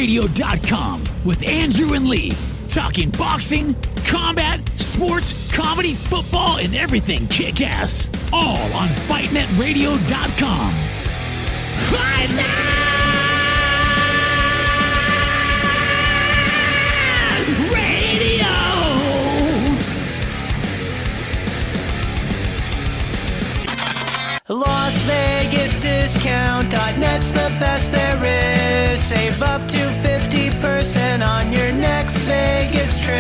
FightNetRadio.com with Andrew and Lee. Talking boxing, combat, sports, comedy, football, and everything kick-ass. All on FightNetRadio.com. Fight Net Radio! Las Vegas Discount.net's the best there is. Save up to 50% on your next Vegas trip.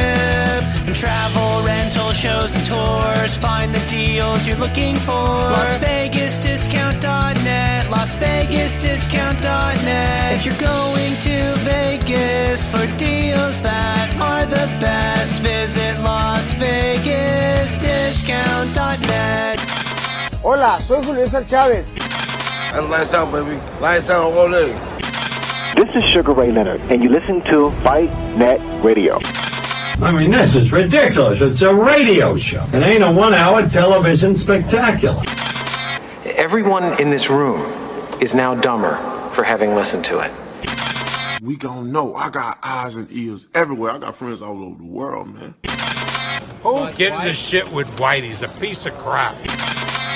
And travel, rental, shows, and tours. Find the deals you're looking for. Las Vegas Discount.net. Las Vegas Discount.net. If you're going to Vegas for deals that are the best, visit Las Vegas Discount.net. Hola, soy Julio César Chávez. That's lights out, baby. Lights out all day. This is Sugar Ray Leonard, and you listen to Fight Net Radio. I mean, this is ridiculous. It's a radio show. It ain't a 1-hour television spectacular. Everyone in this room is now dumber for having listened to it. We gon' know. I got eyes and ears everywhere. I got friends all over the world, man. Who gives a shit with Whitey? He's a piece of crap.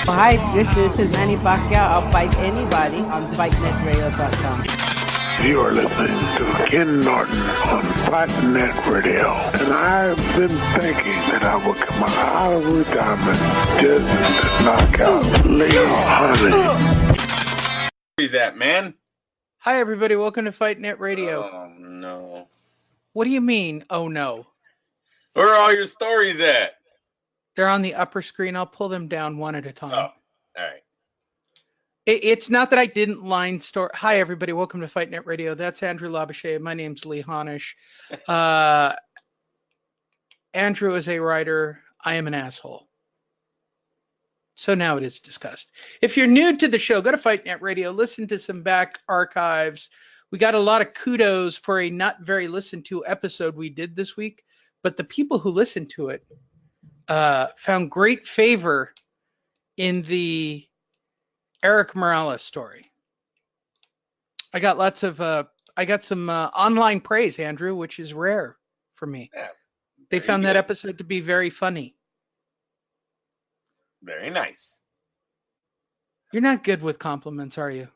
Hi, this is Manny Pacquiao. I'll fight anybody on FightNetRadio.com. You are listening to Ken Norton on Fight Net Radio. And I've been thinking that I would come out of retirement just to knock out Lee Honey. Where's that, man? Hi, everybody. Welcome to Fight Net Radio. Oh, no. What do you mean, oh, no? Where are all your stories at? They're on the upper screen. I'll pull them down one at a time. Oh, all right. It's not that I didn't line store. Hi, everybody. Welcome to Fight Net Radio. That's Andrew Labouche. My name's Lee Honish. Andrew is a writer. I am an asshole. So now it is discussed. If you're new to the show, go to Fight Net Radio. Listen to some back archives. We got a lot of kudos for a not very listened to episode we did this week, but the people who listened to it found great favor in the Eric Morales story. I got lots of, I got some online praise, Andrew, which is rare for me. Yeah, they found that episode to be very funny. Very nice. You're not good with compliments, are you?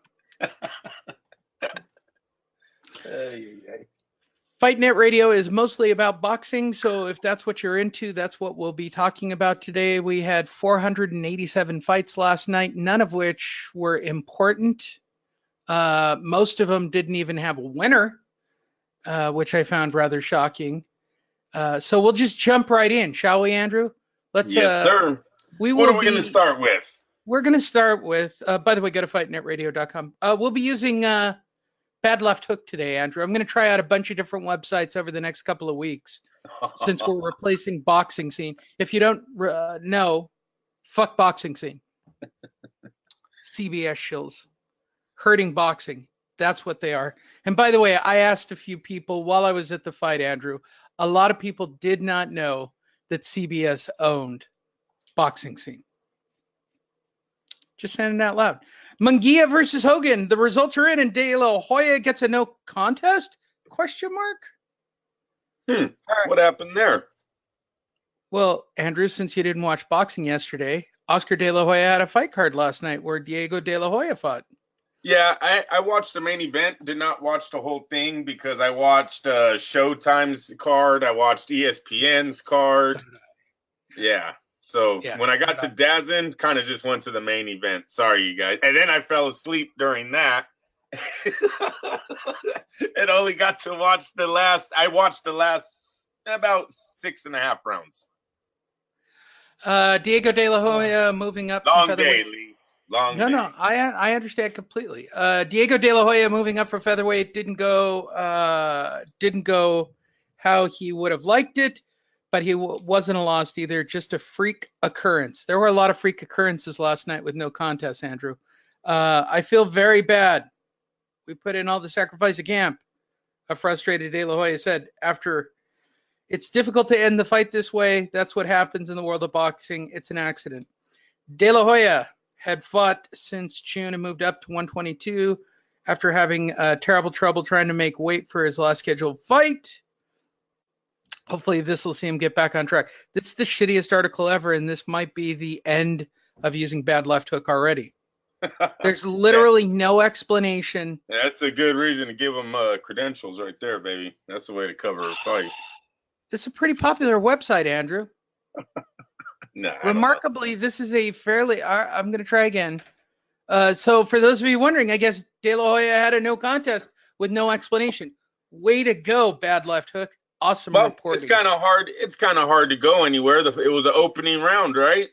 Fight Net Radio is mostly about boxing, so if that's what you're into, that's what we'll be talking about today. We had 487 fights last night, none of which were important. Most of them didn't even have a winner, which I found rather shocking. So we'll just jump right in, shall we, Andrew? Let's. Yes, sir. What are we going to start with? We're going to start with, by the way, go to FightNetRadio.com. We'll be using Bad Left Hook today, Andrew. I'm going to try out a bunch of different websites over the next couple of weeks since we're replacing Boxing Scene. If you don't know, fuck Boxing Scene. CBS shills. Hurting boxing. That's what they are. And by the way, I asked a few people while I was at the fight, Andrew. A lot of people did not know that CBS owned Boxing Scene. Just saying it out loud. Munguia versus Hogan. The results are in, and De La Hoya gets a no contest? Question mark? Right. What happened there? Well, Andrew, since you didn't watch boxing yesterday, Oscar De La Hoya had a fight card last night where Diego De La Hoya fought. Yeah, I watched the main event. Did not watch the whole thing because I watched Showtime's card. I watched ESPN's card. Yeah. So when I got to DAZN, kind of just went to the main event. Sorry, you guys. And then I fell asleep during that. And only got to watch I watched the last about 6.5 rounds. Diego De La Hoya moving up. Long day, Lee. Long day. No, I understand completely. Diego De La Hoya moving up for featherweight didn't go how he would have liked it. But he wasn't a loss either, just a freak occurrence. There were a lot of freak occurrences last night with no contest, Andrew. I feel very bad. We put in all the sacrifice of camp, a frustrated De La Hoya said. After, it's difficult to end the fight this way. That's what happens in the world of boxing. It's an accident. De La Hoya had fought since June and moved up to 122 after having terrible trouble trying to make weight for his last scheduled fight. Hopefully this will see him get back on track. This is the shittiest article ever, and this might be the end of using bad left hook already. There's literally no explanation. That's a good reason to give him credentials right there, baby. That's the way to cover a fight. It's a pretty popular website, Andrew. No. Remarkably, this is a fairly... I'm going to try again. So for those of you wondering, I guess De La Hoya had a no contest with no explanation. Way to go, bad left hook. Awesome reporting. It's kind of hard. It's kind of hard to go anywhere. It was an opening round, right?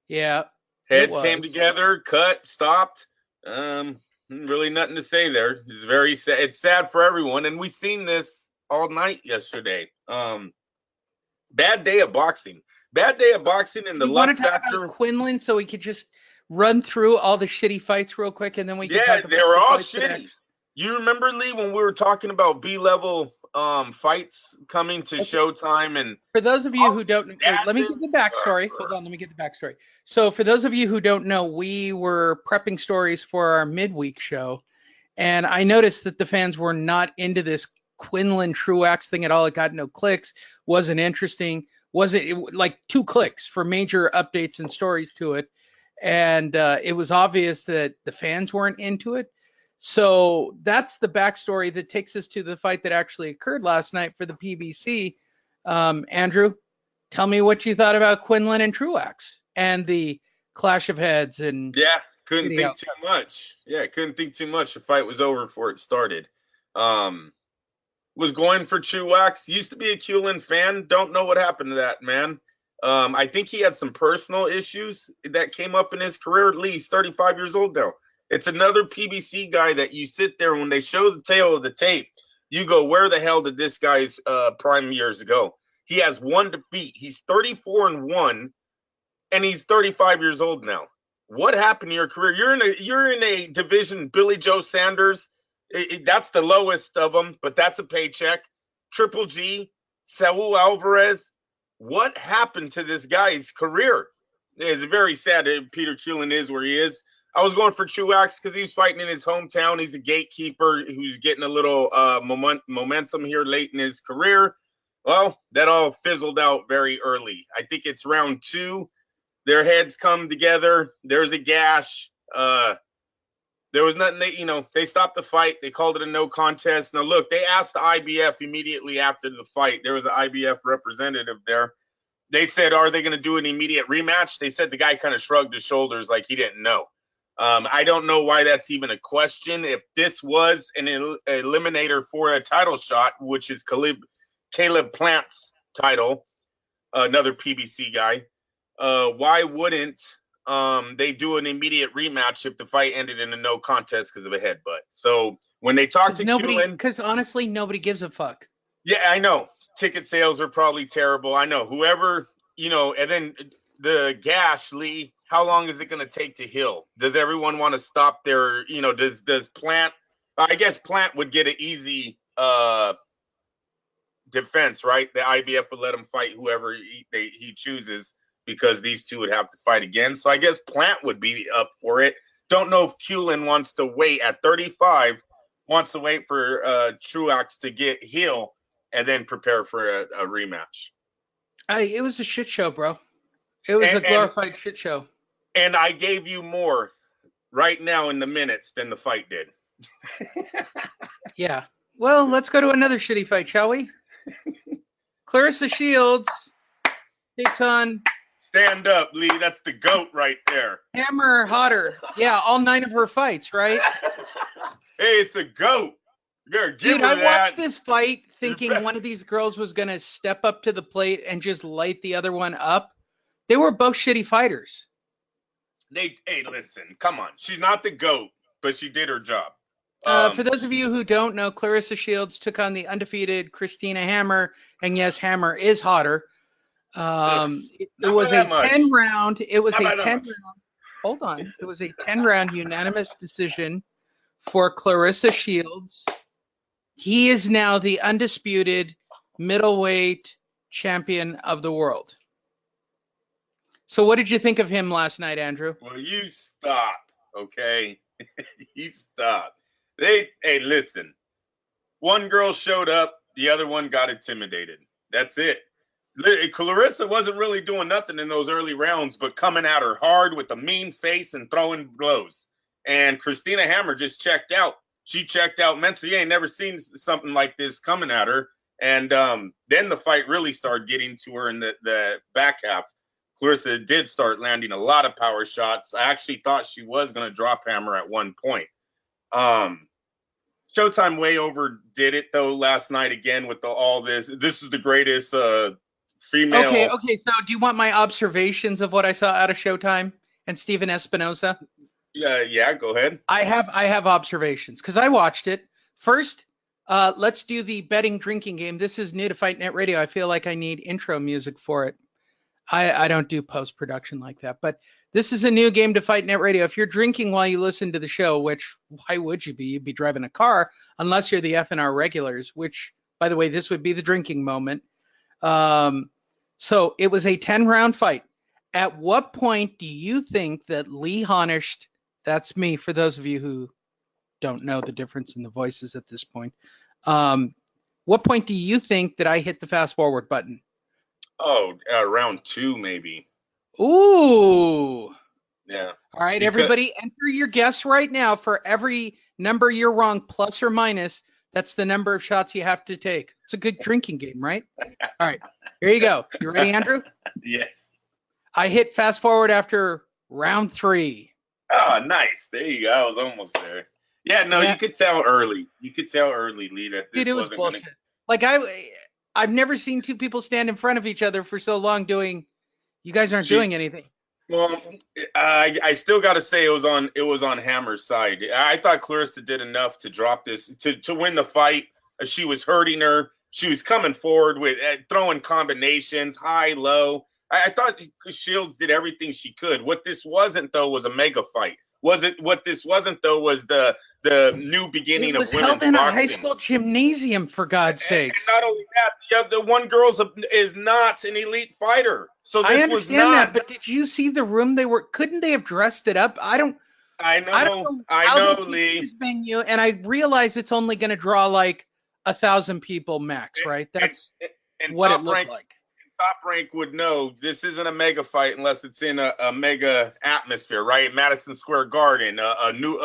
Yeah. Heads came together, cut, stopped. Really nothing to say there. It's very sad. It's sad for everyone, and we seen this all night yesterday. Bad day of boxing. Bad day of boxing in the luck factor. Want to talk about Quinlan so we could just run through all the shitty fights real quick, and then we can talk about they were all shitty. You remember, Lee, when we were talking about B-level fights coming to Showtime? And for those of you who don't know, let me get the backstory. Hold on, let me get the backstory. So for those of you who don't know, we were prepping stories for our midweek show, and I noticed that the fans were not into this Quinlan Truax thing at all. It got no clicks, wasn't interesting, wasn't like 2 clicks for major updates and stories to it, and it was obvious that the fans weren't into it. So that's the backstory that takes us to the fight that actually occurred last night for the PBC. Andrew, tell me what you thought about Quinlan and Truax and the clash of heads. And couldn't think too much. Couldn't think too much. The fight was over before it started. Was going for Truax. Used to be a Quinlan fan. Don't know what happened to that man. I think he had some personal issues that came up in his career. At least 35 years old now. It's another PBC guy that you sit there when they show the tail of the tape, you go, where the hell did this guy's prime years go? He has 1 defeat. He's 34-1, and he's 35 years old now. What happened to your career? You're in a division, Billy Joe Sanders. That's the lowest of them, but that's a paycheck. Triple G, Saul Alvarez. What happened to this guy's career? It's very sad that Peter Quinlan is where he is. I was going for Truax because he's fighting in his hometown. He's a gatekeeper who's getting a little momentum here late in his career. Well, that all fizzled out very early. I think it's round 2. Their heads come together. There's a gash. There was nothing. They stopped the fight. They called it a no contest. Now, look, they asked the IBF immediately after the fight. There was an IBF representative there. They said, are they going to do an immediate rematch? They said the guy kind of shrugged his shoulders like he didn't know. I don't know why that's even a question. If this was an eliminator for a title shot, which is Caleb Plant's title, another PBC guy, why wouldn't they do an immediate rematch if the fight ended in a no contest because of a headbutt? So when they talk to Quinlan, because honestly, nobody gives a fuck. Yeah, I know. Ticket sales are probably terrible. I know. Whoever, and then the gash, Lee, how long is it going to take to heal? Does everyone want to stop their, does Plant, I guess Plant would get an easy defense, right? The IBF would let him fight whoever he chooses because these two would have to fight again. So I guess Plant would be up for it. Don't know if Quinlan wants to wait at 35, wants to wait for Truax to get heal and then prepare for a rematch. It was a shit show, bro. It was a glorified shit show. And I gave you more right now in the minutes than the fight did. Yeah. Well, let's go to another shitty fight, shall we? Clarissa Shields takes on... Stand up, Lee. That's the GOAT right there. Hammer Hotter. Yeah, all 9 of her fights, right? Hey, it's a GOAT. Dude, I watched this fight thinking one of these girls was going to step up to the plate and just light the other one up. They were both shitty fighters. Hey, listen, come on. She's not the GOAT, but she did her job. For those of you who don't know, Clarissa Shields took on the undefeated Christina Hammer, and yes, Hammer is hotter. It was a 10-round. It was a 10-round. Hold on. It was a 10-round unanimous decision for Clarissa Shields. He is now the undisputed middleweight champion of the world. So what did you think of him last night, Andrew? Well, you stop, okay? You stop. Hey, listen. One girl showed up, the other one got intimidated. That's it. Clarissa wasn't really doing nothing in those early rounds, but coming at her hard with a mean face and throwing blows. And Christina Hammer just checked out. She checked out mentally. She ain't never seen something like this coming at her. And then the fight really started getting to her in the back half. Clarissa did start landing a lot of power shots. I actually thought she was going to drop Hammer at one point. Showtime way overdid it, though, last night again with all this. This is the greatest female. Okay. So do you want my observations of what I saw out of Showtime and Steven Espinosa? Yeah, go ahead. I have observations because I watched it. First, let's do the betting drinking game. This is new to Fight Net Radio. I feel like I need intro music for it. I don't do post-production like that, but this is a new game to Fight Net Radio. If you're drinking while you listen to the show, which why would you be? You'd be driving a car unless you're the FNR regulars, which, by the way, this would be the drinking moment. So it was a 10-round fight. At what point do you think that Lee Honest, that's me for those of you who don't know the difference in the voices at this point, what point do you think that I hit the fast forward button? Oh, round 2 maybe. Ooh. Yeah. All right, everybody, enter your guess right now. For every number you're wrong, plus or minus, that's the number of shots you have to take. It's a good drinking game, right? All right, here you go. You ready, Andrew? Yes. I hit fast forward after round 3. Oh, nice. There you go. I was almost there. Yeah, no, you could tell early. You could tell early, Lee, that this wasn't bullshit. Like I've never seen two people stand in front of each other for so long doing. You guys aren't doing anything. Well, I still got to say it was on Hammer's side. I thought Clarissa did enough to drop this to win the fight. She was hurting her. She was coming forward with throwing combinations, high, low. I thought Shields did everything she could. What this wasn't, though, was a mega fight. What this wasn't, though, was the new beginning of women's boxing. It was held in a high school gymnasium, for God's sake. And not only that, the one girl is not an elite fighter. So this I understand was not, that, but did you see the room they were? Couldn't they have dressed it up? I know, Lee. Venue, and I realize it's only going to draw like 1,000 people max, right? That's what it looked like. Top Rank would know this isn't a mega fight unless it's in a mega atmosphere, right? Madison Square Garden, a new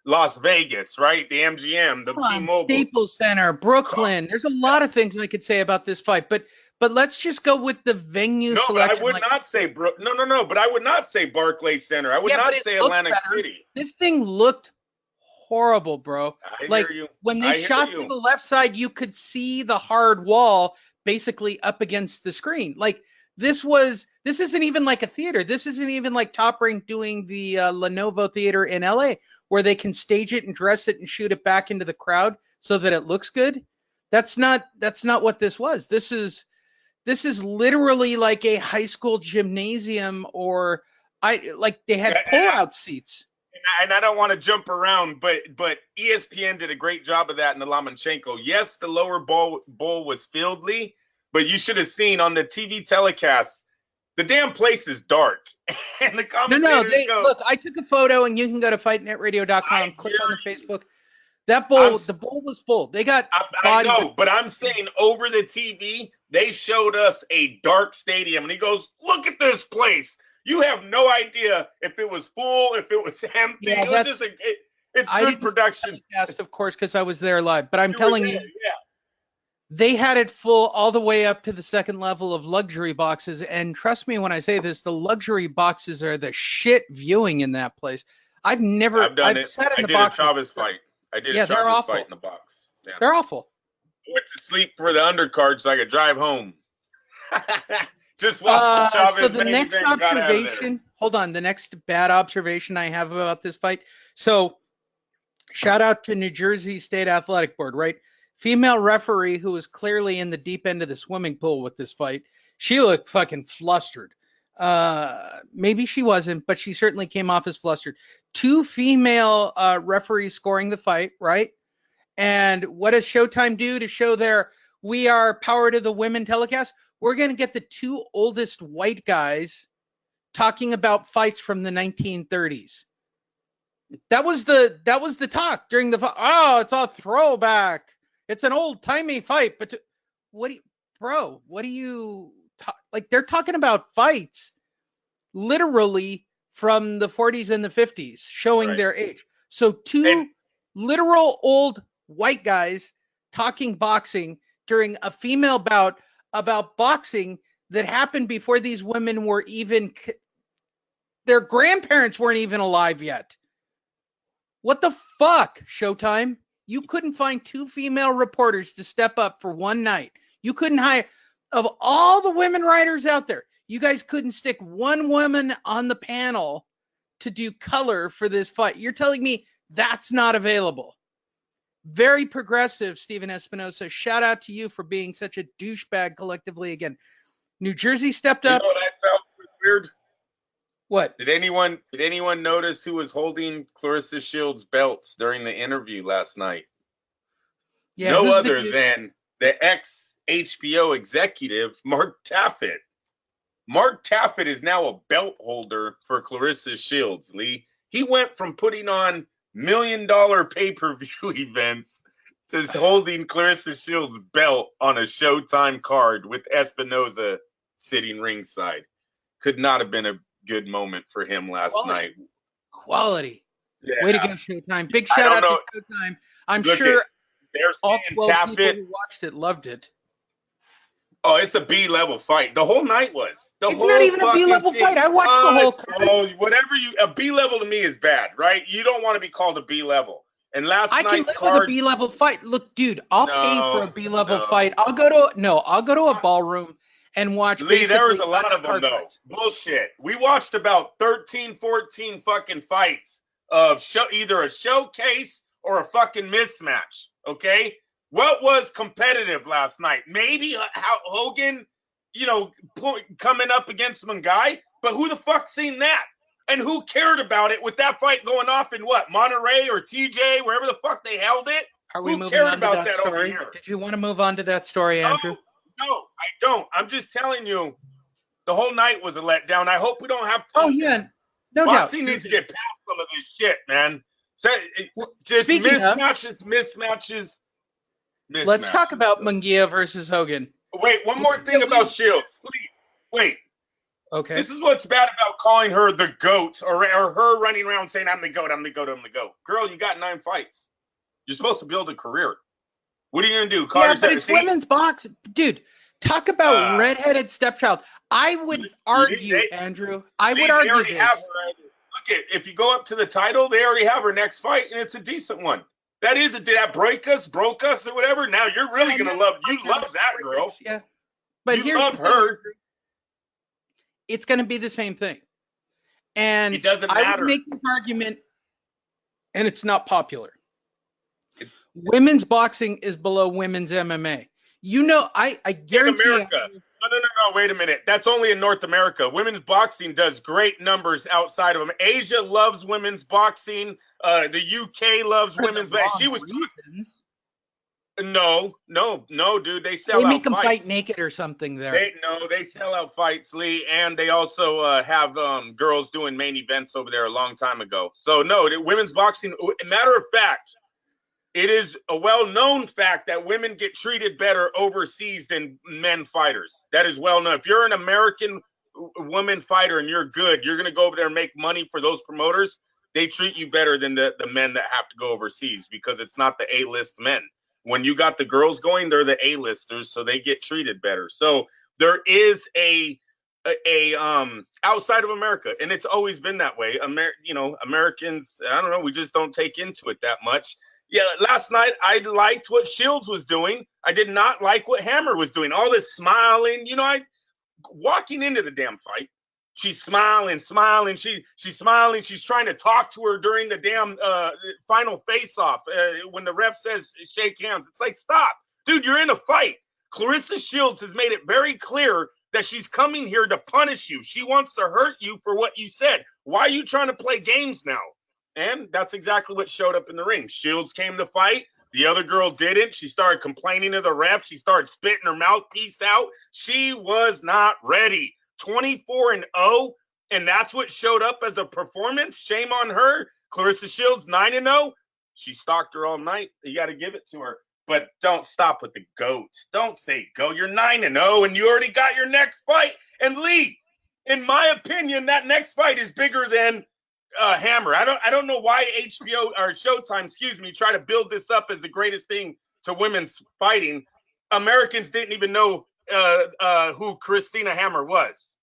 Las Vegas, right? The MGM, the T-Mobile, Staples Center, Brooklyn. There's a lot of things I could say about this fight, but let's just go with the venue selection. No, but I would not say but I would not say Barclays Center. I would not say Atlantic City. This thing looked horrible, bro. I hear you. When they shot to the left side, you could see the hard wall basically up against the screen. Like this isn't even like a theater. This isn't even like Top Rank doing the Lenovo Theater in LA where they can stage it and dress it and shoot it back into the crowd so that it looks good. That's not what this was. This is literally like a high school gymnasium they had pull-out seats. And I don't want to jump around, but ESPN did a great job of that in the Lomachenko. Yes, the lower bowl was filled, Lee, but you should have seen on the TV telecast, the damn place is dark. And the commentators look, I took a photo, and you can go to fightnetradio.com, click on the Facebook. That bowl, the bowl was full. They got I know, but I'm saying over the TV, they showed us a dark stadium, and he goes, look at this place. You have no idea if it was full, if it was empty. Yeah, it was just it's good production. Yes, of course, because I was there live. But I'm telling you, they had it full all the way up to the second level of luxury boxes. And trust me when I say this, the luxury boxes are the shit viewing in that place. I've done it. I did a Chavez fight. I did a Chavez fight in the box. Yeah. They're awful. I went to sleep for the undercard so I could drive home. Just watch the Chavez. So the next observation, hold on, the next bad observation I have about this fight. So shout out to New Jersey State Athletic Board, right? Female referee who was clearly in the deep end of the swimming pool with this fight. She looked fucking flustered. Maybe she wasn't, but she certainly came off as flustered. 2 female referees scoring the fight, right? And what does Showtime do to show their "we are power to the women" telecast? We're going to get the 2 oldest white guys talking about fights from the 1930s. That was the talk during the fight. Oh, it's a throwback. It's an old-timey fight. But what do you like? They're talking about fights literally from the 40s and the 50s, showing their age. So two literal old white guys talking boxing during a female bout about boxing that happened before these women were even, their grandparents weren't even alive yet. What the fuck, Showtime? You couldn't find two female reporters to step up for one night. You couldn't hire, of all the women writers out there, you guys couldn't stick one woman on the panel to do color for this fight. You're telling me that's not available. Very progressive, Stephen Espinosa. Shout out to you for being such a douchebag collectively again. New Jersey stepped up. You know what I felt was weird? What? Did anyone notice who was holding Clarissa Shields' belts during the interview last night? Yeah, no other than the ex-HBO executive, Mark Taffet. Mark Taffet is now a belt holder for Clarissa Shields, Lee. He went from putting on $1 million pay-per-view events to holding Clarissa Shields' belt on a Showtime card with Espinosa sitting ringside. Could not have been a good moment for him last night. Quality. Yeah. Way to go, Showtime. Big shout out to Showtime. I'm sure all 12 people who watched it loved it. Oh, it's a B-level fight. The whole night was. It's not even a B-level fight. I watched the whole card. Oh, a B-level to me is bad, right? You don't want to be called a B-level. And last night's I can live with a B-level fight. Look, dude, I'll pay for a B-level fight. I'll go to a ballroom and watch. Lee, there was a lot of them, though. Fights. Bullshit. We watched about 13, 14 fucking fights of either a showcase or a fucking mismatch, okay? What was competitive last night? Maybe how Hogan, coming up against Mungai, but who the fuck seen that? And who cared about it with that fight going off in what, Monterey or TJ, wherever the fuck they held it? Are we moving cared on about to that story? over here? Did you want to move on to that story, Andrew? No, I don't. I'm just telling you, the whole night was a letdown. I hope we don't have to. Oh, yeah. No doubt. Boxing needs to get past some of this shit, man. So, just mismatches. Let's talk about Munguia versus Hogan. Wait, one more thing about Shields. Wait. Okay. This is what's bad about calling her the GOAT or her running around saying, I'm the GOAT, I'm the GOAT, I'm the GOAT. Girl, you got 9 fights. You're supposed to build a career. What are you going to do? But it's women's boxing. Dude, talk about redheaded stepchild. I would argue, Andrew. I would argue this. Look, if you go up to the title, they already have her next fight, and it's a decent one. Did that broke us, or whatever? Now you're really going to love that girl. Yeah. But you love her. It's going to be the same thing. And it doesn't matter. I would make this argument, and it's not popular. Women's boxing is below women's MMA. I guarantee in America. No, wait a minute. That's only in North America. Women's boxing does great numbers outside of them. Asia loves women's boxing. The UK loves women's boxing. She was reasons. No, dude. They sell out fights. They make them fight naked or something there. They sell out fights, Lee, and they also have girls doing main events over there a long time ago. So, no, women's boxing, matter of fact, it is a well-known fact that women get treated better overseas than men fighters. That is well known. If you're an American woman fighter and you're good, you're going to go over there and make money for those promoters. They treat you better than the men that have to go overseas because it's not the A-list men. When you got the girls going, they're the A-listers, so they get treated better. So there is a outside of America, and it's always been that way. Americans, I don't know, we just don't take into it that much. Yeah, last night I liked what Shields was doing. I did not like what Hammer was doing. All this smiling, walking into the damn fight, she's smiling. She's smiling. She's trying to talk to her during the damn final face-off when the ref says shake hands. It's like, stop, dude. You're in a fight. Clarissa Shields has made it very clear that she's coming here to punish you. She wants to hurt you for what you said. Why are you trying to play games now? And that's exactly what showed up in the ring. Shields came to fight. The other girl didn't. She started complaining to the ref. She started spitting her mouthpiece out. She was not ready. 24-0, and that's what showed up as a performance. Shame on her. Clarissa Shields, 9-0. She stalked her all night. You got to give it to her. But don't stop with the GOAT. Don't say go. You're 9-0, and you already got your next fight. And Lee, in my opinion, that next fight is bigger than Hammer. I don't know why HBO or Showtime, try to build this up as the greatest thing to women's fighting. Americans didn't even know who Christina Hammer was.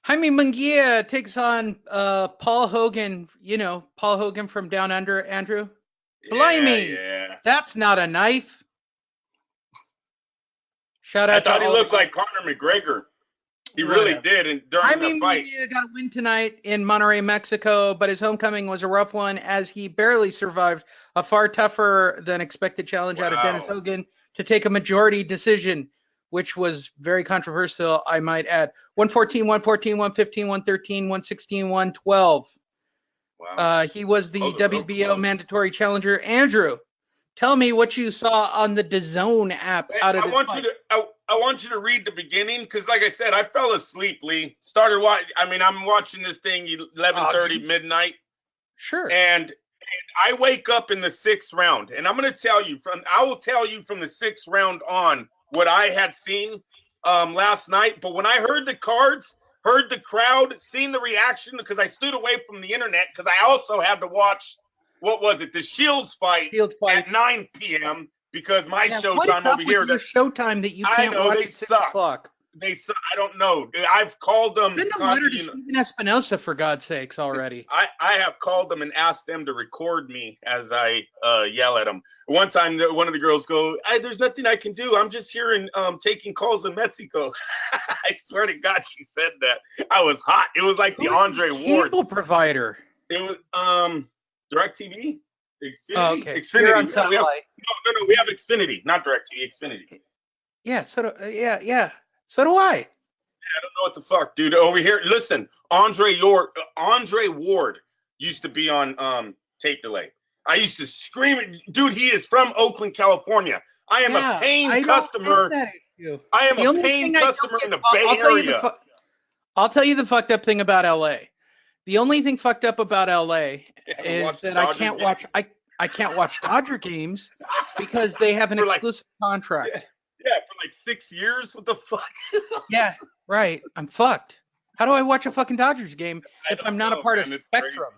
Jaime Munguia takes on Paul Hogan. You know, Paul Hogan from Down Under, Andrew. Blimey, that's not a knife. Shout out I thought he looked like Conor McGregor. He really did. And during the fight, he got a win tonight in Monterrey, Mexico, but his homecoming was a rough one as he barely survived a far tougher than expected challenge out of Dennis Hogan to take a majority decision, which was very controversial, I might add. 114, 114, 115, 113, 116, 112. Wow. He was the WBO mandatory challenger. Andrew, tell me what you saw on the DAZN app out of this fight. I want you to read the beginning because, like I said, I fell asleep, Lee. Started watching. I'm watching this thing 11:30 midnight. Sure. And I wake up in the 6th round, and I will tell you from the 6th round on what I had seen last night. But when I heard the cards, heard the crowd, seen the reaction, because I stood away from the internet because I also had to watch, what was it, the Shields fight at 9 p.m. because my Showtime over here. Your Showtime that you can't watch at 6 o'clock. They suck. I don't know. I've called them. Send a letter to Stephen Espinosa, for God's sakes, already. I have called them and asked them to record me as I yell at them. One time, one of the girls go, "There's nothing I can do. I'm just here and taking calls in Mexico." I swear to God, she said that. I was hot. It was like the Andre Ward cable provider. It was DirecTV. Xfinity. Oh, okay. Xfinity. You're on satellite. No. We have Xfinity, not DirecTV. Xfinity. Yeah. So do I. I don't know what the fuck, dude. Over here, listen. Andre Ward used to be on tape delay. I used to scream, dude. He is from Oakland, California. I am a paying customer. I am a paying customer in the Bay Area. I'll tell you the fucked up thing about LA. The only thing fucked up about LA is that I can't watch Dodger games because they have an exclusive contract. Yeah, for like 6 years. What the fuck? Yeah, right. I'm fucked. How do I watch a fucking Dodgers game if I'm not a part of Spectrum?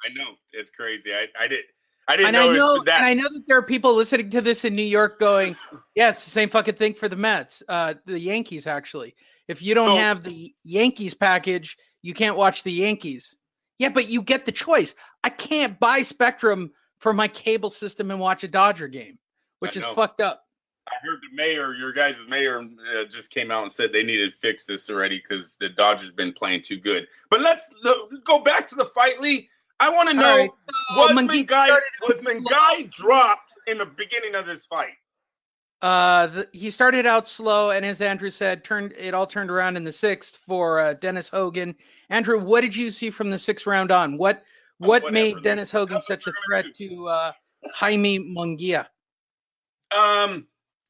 I know. It's crazy. I didn't know that. And I know that there are people listening to this in New York going, yeah, it's the same fucking thing for the Mets. The Yankees, actually. If you don't have the Yankees package, you can't watch the Yankees. Yeah, but you get the choice. I can't buy Spectrum for my cable system and watch a Dodger game, which is fucked up. I heard the mayor, your guys' mayor, just came out and said they needed to fix this already because the Dodgers been playing too good. But let's go back to the fight, Lee. I want to know, was Munguia dropped in the beginning of this fight? He started out slow, and as Andrew said, it all turned around in the 6th for Dennis Hogan. Andrew, what did you see from the 6th round on? What made Dennis Hogan such a threat to Jaime Munguia?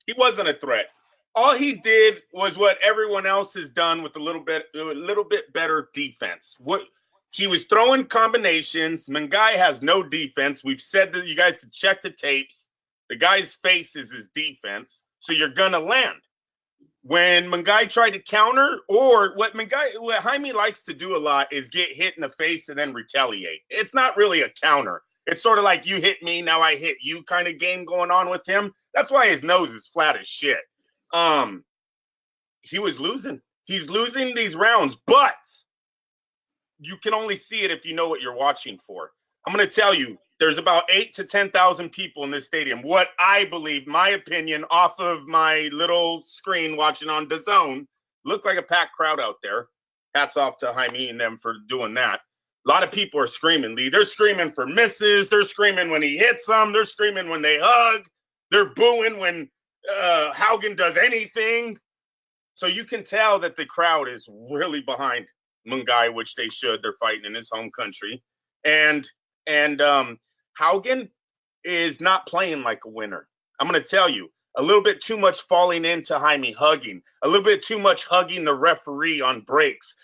He wasn't a threat. All he did was what everyone else has done with a little bit better defense. He was throwing combinations. Munguia has no defense. We've said that you guys could check the tapes. The guy's face is his defense, so you're gonna land. When Munguia tried to counter, or what Jaime likes to do a lot is get hit in the face and then retaliate. It's not really a counter. It's sort of like you hit me, now I hit you kind of game going on with him. That's why his nose is flat as shit. He was losing. He's losing these rounds, but you can only see it if you know what you're watching for. I'm going to tell you, there's about 8,000 to 10,000 people in this stadium. What I believe, my opinion, off of my little screen watching on DAZN, looked like a packed crowd out there. Hats off to Jaime and them for doing that. A lot of people are screaming, Lee. They're screaming for misses. They're screaming when he hits them. They're screaming when they hug. They're booing when Haugen does anything. So you can tell that the crowd is really behind Munguia, which they should. They're fighting in his home country. And Haugen is not playing like a winner. I'm going to tell you, a little bit too much falling into Jaime, hugging, a little bit too much hugging the referee on breaks,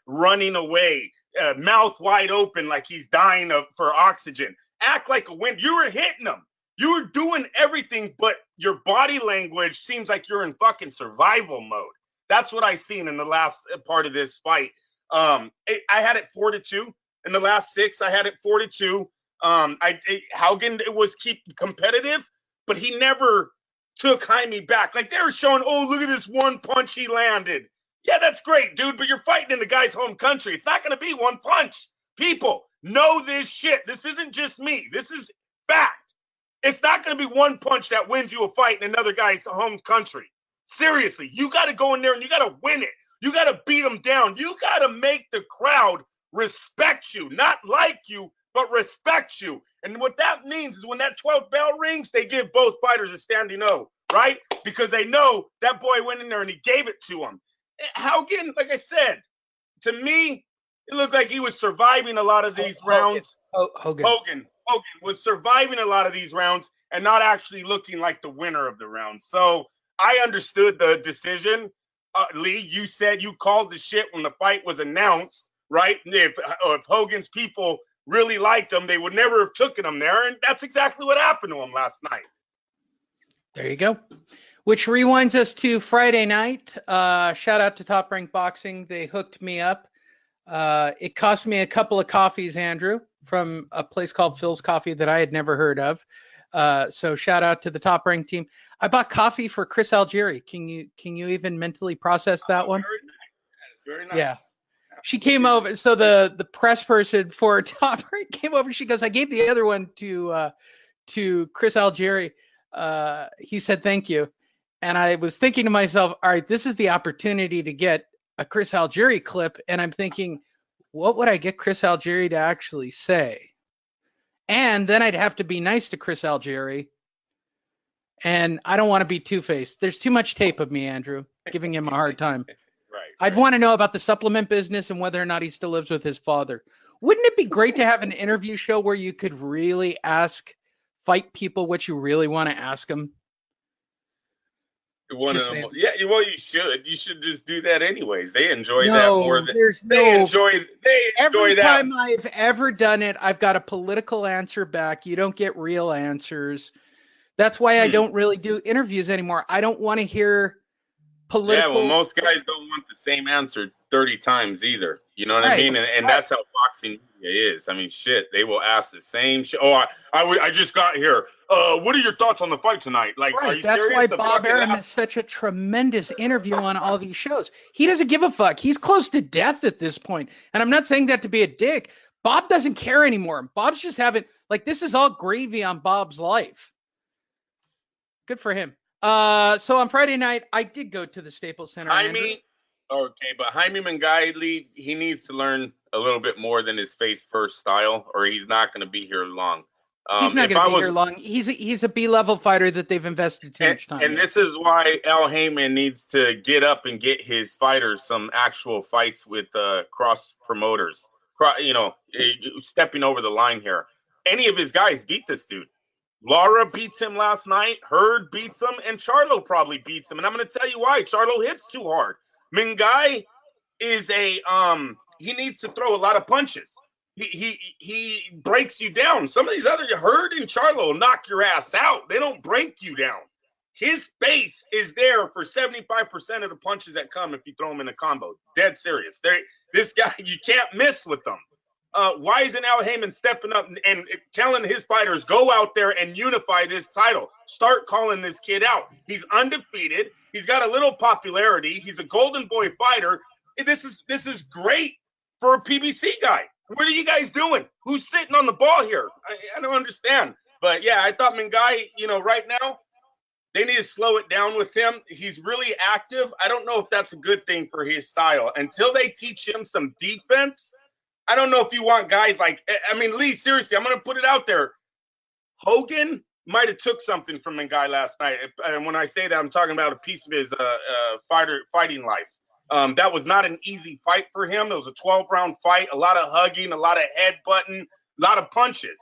running away, mouth wide open like he's dying for oxygen. Act like a win. You were hitting him. You were doing everything, but your body language seems like you're in fucking survival mode. That's what I seen in the last part of this fight. I had it 4-2. In the last 6, I had it 4-2. Haugen was keep competitive, but he never took Jaime back. Like they were showing, oh, look at this one punch he landed. Yeah, that's great, dude, but you're fighting in the guy's home country. It's not going to be one punch. People, know this shit. This isn't just me. This is fact. It's not going to be one punch that wins you a fight in another guy's home country. Seriously, you got to go in there and you got to win it. You got to beat them down. You got to make the crowd respect you, not like you, but respect you. And what that means is when that 12th bell rings, they give both fighters a standing O, right? Because they know that boy went in there and he gave it to him. Haugen, like I said, to me, it looked like he was surviving a lot of these rounds. Hogan was surviving a lot of these rounds and not actually looking like the winner of the round. So I understood the decision. Lee, you said you called the shit when the fight was announced, right? If Hogan's people really liked him, they would never have taken him there, and that's exactly what happened to him last night. There you go. Which rewinds us to Friday night. Shout out to Top Rank Boxing. They hooked me up. It cost me a couple of coffees, Andrew, from a place called Phil's Coffee that I had never heard of. So shout out to the Top Rank team. I bought coffee for Chris Algieri. Can you even mentally process that one? Very nice. Yeah. She came over. So the press person for Top Rank came over. She goes, I gave the other one to Chris Algieri. He said, thank you. And I was thinking to myself, all right, this is the opportunity to get a Chris Algieri clip. And I'm thinking, what would I get Chris Algieri to actually say? And then I'd have to be nice to Chris Algieri. And I don't want to be two-faced. There's too much tape of me, Andrew, giving him a hard time. I'd want to know about the supplement business and whether or not he still lives with his father. Wouldn't it be great to have an interview show where you could really fight people what you really want to ask them? Yeah, well, you should. You should just do that anyways. They enjoy that more than they enjoy every that. Time I've ever done it, I've got a political answer back. You don't get real answers. That's why I don't really do interviews anymore. I don't want to hear political. Yeah, well, most guys don't want the same answer 30 times either. You know what I mean? And that's how boxing media is. I mean, shit, they will ask the same shit. Oh, I just got here. What are your thoughts on the fight tonight? Like, are you that's serious? why Bob Arum is such a tremendous interview on all these shows. He doesn't give a fuck. He's close to death at this point. And I'm not saying that to be a dick. Bob doesn't care anymore. Bob's just this is all gravy on Bob's life. Good for him. So on Friday night, I did go to the Staples Center. But Jaime Munguia, he needs to learn a little bit more than his face first style, or he's not going to be here long. He's not going to be here long. He's a B-level fighter that they've invested too much time in. And this is why Al Heyman needs to get up and get his fighters some actual fights with cross promoters. Stepping over the line here. Any of his guys beat this dude. Lara beats him last night. Hurd beats him, and Charlo probably beats him. And I'm going to tell you why. Charlo hits too hard. Munguia is he needs to throw a lot of punches. He breaks you down. Some of these other Hurd and Charlo knock your ass out. They don't break you down. His base is there for 75% of the punches that come if you throw them in a combo. Dead serious. This guy, you can't miss with them. Why isn't Al Heyman stepping up and telling his fighters, go out there and unify this title? Start calling this kid out. He's undefeated. He's got a little popularity. He's a golden boy fighter. This is great for a PBC guy. What are you guys doing? Who's sitting on the ball here? I don't understand. But, yeah, I thought Munguia, right now, they need to slow it down with him. He's really active. I don't know if that's a good thing for his style. Until they teach him some defense, I don't know if you want guys Lee, seriously, I'm going to put it out there. Hogan might have took something from Munguia last night. And when I say that, I'm talking about a piece of his fighting life. That was not an easy fight for him. It was a 12-round fight, a lot of hugging, a lot of headbutting, a lot of punches.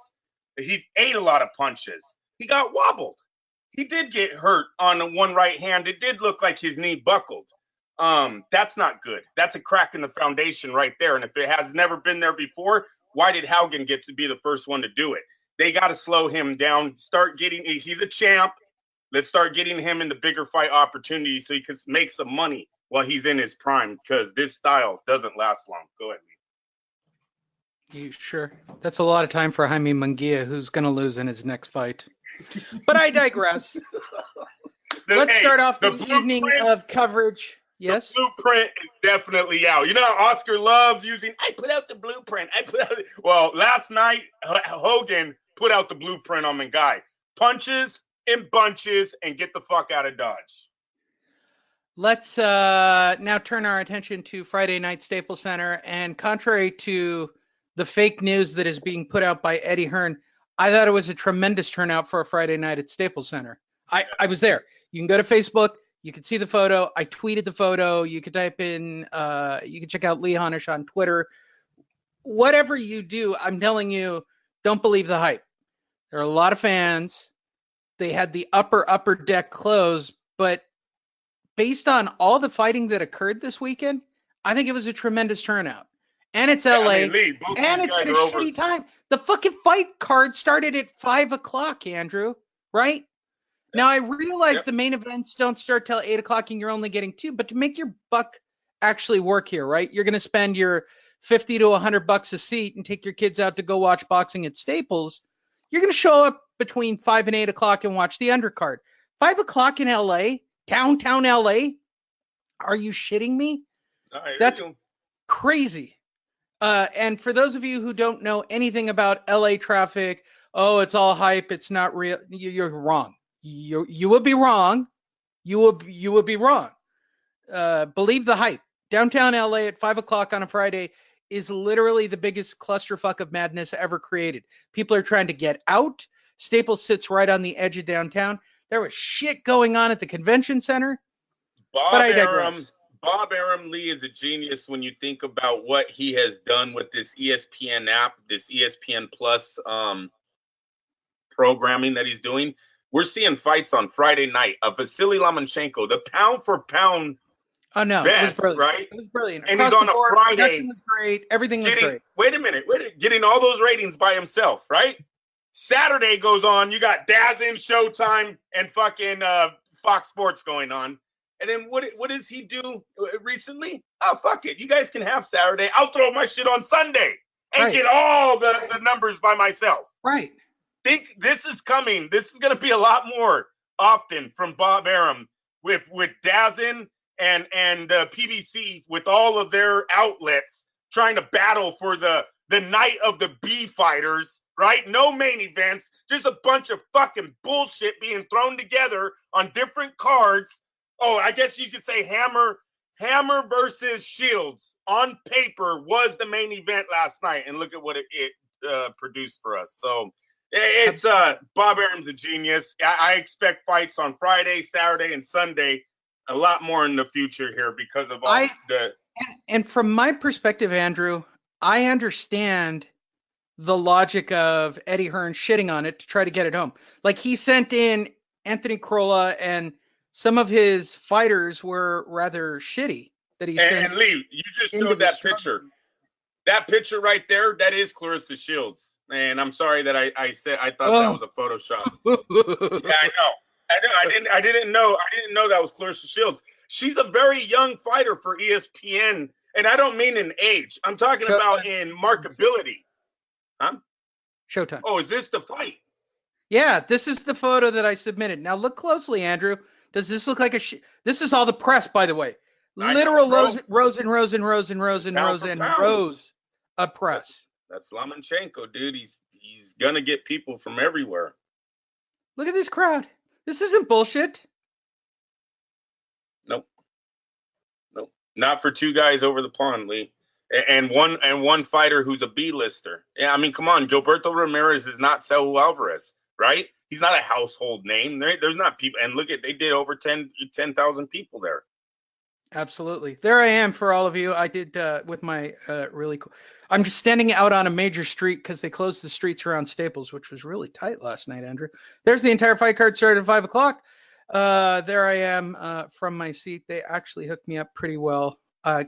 He ate a lot of punches. He got wobbled. He did get hurt on one right hand. It did look like his knee buckled. That's not good. That's a crack in the foundation right there. And if it has never been there before, why did Haugen get to be the first one to do it? They got to slow him down. He's a champ. Let's start getting him in the bigger fight opportunities so he can make some money while he's in his prime, because this style doesn't last long. Go ahead, Lee. You sure? That's a lot of time for Jaime Munguia, who's going to lose in his next fight. But I digress. Let's start off the evening of coverage. Yes? The blueprint is definitely out. You know how Oscar loves using, I put out the blueprint. Well, last night, Hogan put out the blueprint on Munguia. Punches in bunches and get the fuck out of Dodge. Let's now turn our attention to Friday night Staples Center. And contrary to the fake news that is being put out by Eddie Hearn, I thought it was a tremendous turnout for a Friday night at Staples Center. I was there. You can go to Facebook. You can see the photo. I tweeted the photo. You can type in, you can check out Lee Honish on Twitter. Whatever you do, I'm telling you, don't believe the hype. There are a lot of fans. They had the upper deck closed, but based on all the fighting that occurred this weekend, I think it was a tremendous turnout. And it's LA, and it's at a shitty time. The fucking fight card started at 5 o'clock, Andrew, right? Now, I realize the main events don't start till 8 o'clock and you're only getting 2, but to make your buck actually work here, right? You're going to spend your $50 to $100 a seat and take your kids out to go watch boxing at Staples. You're going to show up between 5 and 8 o'clock and watch the undercard. 5 o'clock in LA, downtown LA? Are you shitting me? That's crazy. And for those of you who don't know anything about LA traffic, it's all hype, it's not real. You're wrong. You would be wrong. You would be wrong. Believe the hype. Downtown LA at 5 o'clock on a Friday is literally the biggest clusterfuck of madness ever created. People are trying to get out. Staples sits right on the edge of downtown. There was shit going on at the convention center. Bob Arum Lee is a genius when you think about what he has done with this ESPN app, this ESPN Plus programming that he's doing. We're seeing fights on Friday night of Vasiliy Lomachenko, the pound for pound best, right? It was brilliant. And he's on a Friday. Production was great. Everything was great. Wait a minute. Getting all those ratings by himself, right? Saturday goes on. You got DAZN, Showtime, and fucking Fox Sports going on. And then what does he do recently? Oh, fuck it. You guys can have Saturday. I'll throw my shit on Sunday and get all the numbers by myself. Right. Think this is coming. This is going to be a lot more often from Bob Arum with DAZN and PBC with all of their outlets trying to battle for the night of the B fighters, right? No main events, just a bunch of fucking bullshit being thrown together on different cards. Oh, I guess you could say Hammer versus Shields on paper was the main event last night, and look at what it produced for us. So it's Bob Arum's a genius. I expect fights on Friday, Saturday, and Sunday a lot more in the future here because of all And from my perspective, Andrew, I understand the logic of Eddie Hearn shitting on it to try to get it home. Like, he sent in Anthony Crolla, and some of his fighters were rather shitty that he sent. And Lee, you just showed that picture. That picture right there, that is Clarissa Shields. And I'm sorry that I thought that was a Photoshop. Yeah, I know. I didn't know that was Clarissa Shields. She's a very young fighter for ESPN, and I don't mean in age. I'm talking about in marketability. Huh? Showtime. Oh, is this the fight? Yeah, this is the photo that I submitted. Now look closely, Andrew. Does this look like this is all the press, by the way. Literal rows of press. That's Lomachenko, dude. He's gonna get people from everywhere. Look at this crowd. This isn't bullshit. Nope. Not for two guys over the pond, Lee. And one fighter who's a B-lister. Yeah, I mean, come on. Gilberto Ramirez is not Saul Alvarez, right? He's not a household name. There's not people. And look they did over 10,000 people there. Absolutely. There I am for all of you. I did with my really cool. I'm just standing out on a major street because they closed the streets around Staples, which was really tight last night, Andrew. There's the entire fight card started at 5 o'clock. There I am from my seat. They actually hooked me up pretty well.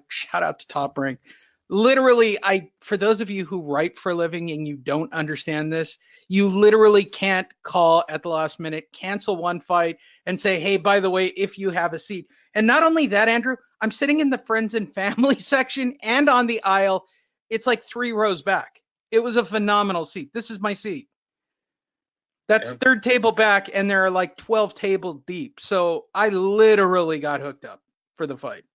Shout out to Top Rank. Literally, for those of you who write for a living and you don't understand this, you literally can't call at the last minute, cancel one fight, and say, hey, by the way, if you have a seat. And not only that, Andrew, I'm sitting in the friends and family section and on the aisle. It's like 3 rows back. It was a phenomenal seat. This is my seat. That's third table back, and there are like 12 tables deep. So I literally got hooked up for the fight.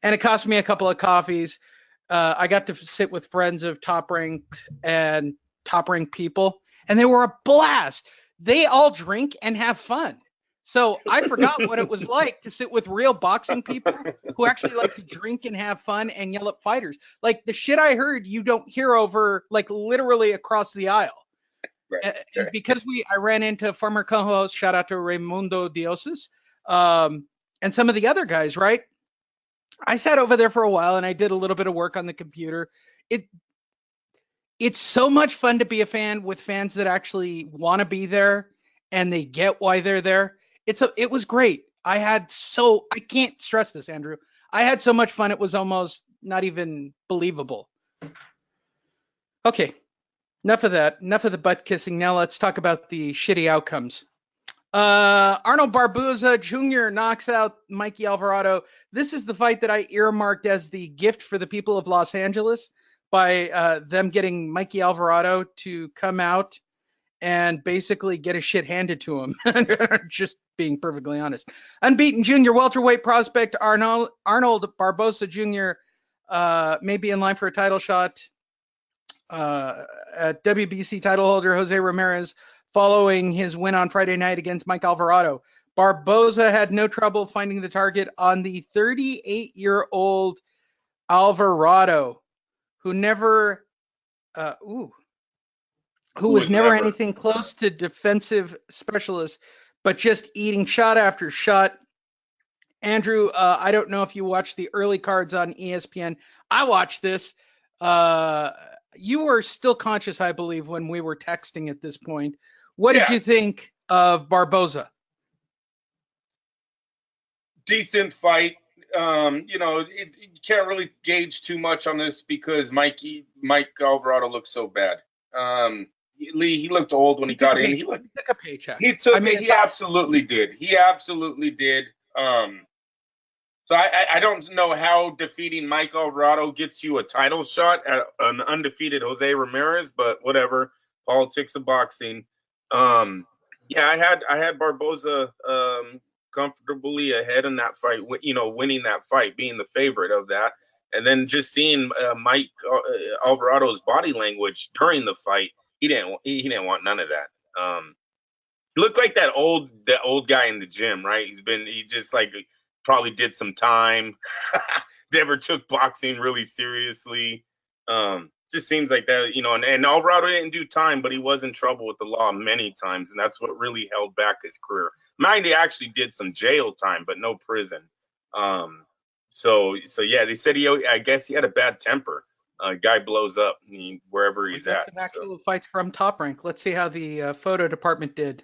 And it cost me a couple of coffees. I got to sit with friends of Top Rank and Top Rank people, and they were a blast. They all drink and have fun. So I forgot what it was like to sit with real boxing people who actually like to drink and have fun and yell at fighters. Like the shit I heard, you don't hear over like literally across the aisle. Right. Because I ran into former co-host, shout out to Raimundo Dioses, and some of the other guys, right? I sat over there for a while and I did a little bit of work on the computer. It's so much fun to be a fan with fans that actually want to be there and they get why they're there. It was great. I can't stress this, Andrew. I had so much fun. It was almost not even believable. Okay. Enough of that. Enough of the butt kissing. Now let's talk about the shitty outcomes. Arnold Barboza Jr. knocks out Mikey Alvarado. This is the fight that I earmarked as the gift for the people of Los Angeles by them getting Mikey Alvarado to come out and basically get his shit handed to him. Just being perfectly honest. Unbeaten junior welterweight prospect Arnold Barboza Jr. May be in line for a title shot. At WBC title holder Jose Ramirez following his win on Friday night against Mike Alvarado. Barboza had no trouble finding the target on the 38-year-old Alvarado, who was never anything close to defensive specialist, but just eating shot after shot. Andrew, I don't know if you watched the early cards on ESPN. I watched this. You were still conscious, I believe, when we were texting at this point. What did you think of Barboza? Decent fight. You can't really gauge too much on this because Mike Alvarado looked so bad. He looked old when he got in. He took a paycheck. He absolutely did. He absolutely did. So I don't know how defeating Mike Alvarado gets you a title shot at an undefeated Jose Ramirez, but whatever. Politics of boxing. I had Barboza comfortably ahead in that fight. Winning that fight, being the favorite of that, and then just seeing Mike Alvarado's body language during the fight. He didn't want none of that. He looked like that old guy in the gym, right? He just like probably did some time. Never took boxing really seriously. Just seems like that, and Alvarado didn't do time, but he was in trouble with the law many times, and that's what really held back his career. Mind, he actually did some jail time, but no prison. So yeah, they said I guess he had a bad temper. Guy blows up wherever he's at. Some actual fights from Top Rank. Let's see how the photo department did.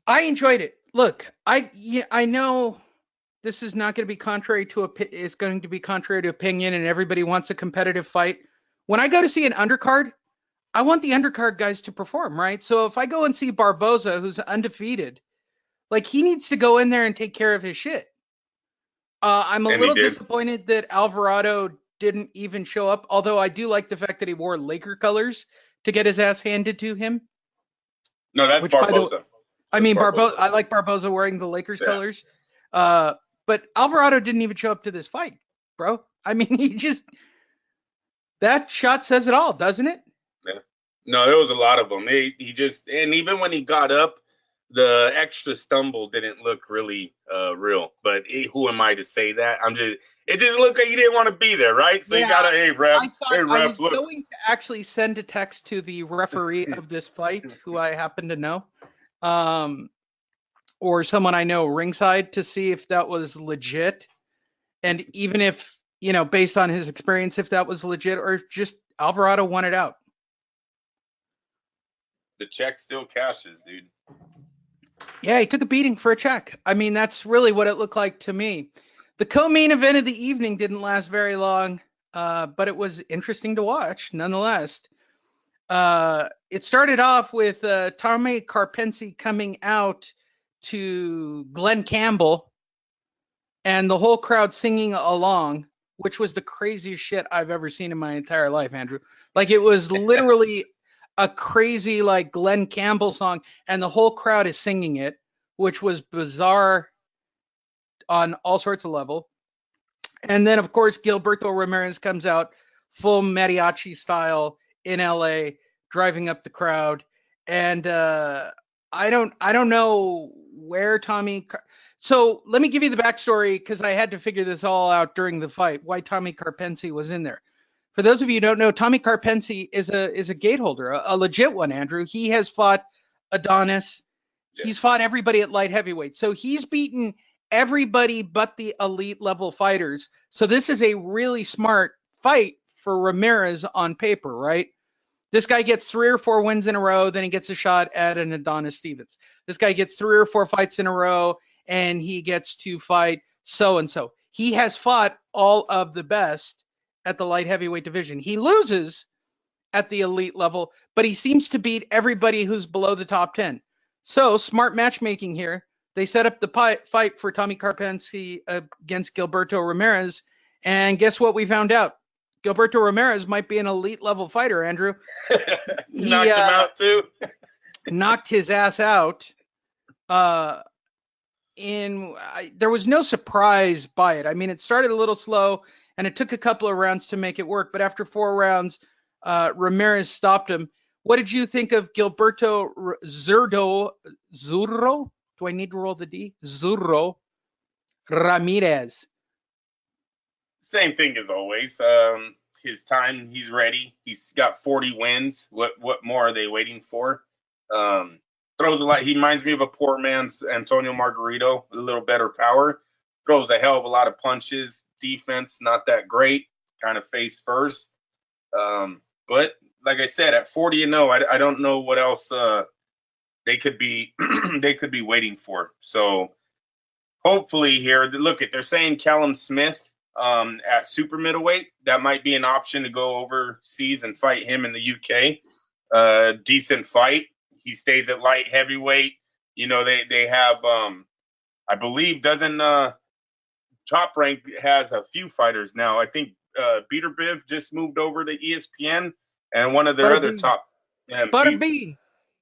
I enjoyed it. Look, I know this is not going to be contrary to opinion, and everybody wants a competitive fight. When I go to see an undercard, I want the undercard guys to perform, right? So if I go and see Barboza, who's undefeated, like he needs to go in there and take care of his shit. I'm a little disappointed that Alvarado didn't even show up, although I do like the fact that he wore Laker colors to get his ass handed to him. No, that's Barboza. Barboza. I like Barboza wearing the Lakers colors. But Alvarado didn't even show up to this fight, bro. That shot says it all, doesn't it? Yeah. No, there was a lot of them. And even when he got up, the extra stumble didn't look really real. But who am I to say that? It just looked like he didn't want to be there, right? So you gotta, hey ref, I was going to actually send a text to the referee of this fight, who I happen to know. Or someone I know ringside, to see if that was legit. And even if, based on his experience, if that was legit, or if just Alvarado wanted out. The check still cashes, dude. Yeah, he took a beating for a check. I mean, that's really what it looked like to me. The co-main event of the evening didn't last very long, but it was interesting to watch nonetheless. It started off with Tommy Karpency coming out to Glenn Campbell and the whole crowd singing along, which was the craziest shit I've ever seen in my entire life, Andrew. Like, it was literally a crazy, like, Glenn Campbell song, and the whole crowd is singing it, which was bizarre on all sorts of level. And then, of course, Gilberto Ramirez comes out full mariachi style in LA, driving up the crowd. And I don't know where Tommy. So let me give you the backstory, because I had to figure this all out during the fight, why Tommy Karpency was in there. For those of you who don't know, Tommy Karpency is a gate holder, a legit one, Andrew. He has fought Adonis. Yeah. He's fought everybody at light heavyweight. So he's beaten everybody but the elite level fighters. So this is a really smart fight for Ramirez on paper, right? This guy gets 3 or 4 wins in a row, then he gets a shot at an Adonis Stevens. This guy gets 3 or 4 fights in a row, and he gets to fight so-and-so. He has fought all of the best at the light heavyweight division. He loses at the elite level, but he seems to beat everybody who's below the top 10. So smart matchmaking here. They set up the fight for Tommy Karpency against Gilberto Ramirez, and guess what we found out? Gilberto Ramirez might be an elite level fighter, Andrew. He knocked him out too. Knocked his ass out. There was no surprise by it. I mean, it started a little slow, and it took a couple of rounds to make it work. But after 4 rounds, Ramirez stopped him. What did you think of Gilberto Zurdo? Do I need to roll the D? Zurdo Ramirez. Same thing as always. His time, he's ready. He's got 40 wins. What more are they waiting for? Throws a lot. He reminds me of a poor man's Antonio Margarito, a little better power. Throws a hell of a lot of punches. Defense, not that great. Kind of face first. But like I said, at 40-0, I don't know what else they could be they could be waiting for. So hopefully here, look, they're saying Callum Smith at super middleweight. That might be an option to go overseas and fight him in the UK. Decent fight. He stays at light heavyweight. You know, they have I believe doesn't Top Rank has a few fighters now. I think Beaterbiv just moved over to ESPN, and one of their other top Butterbean.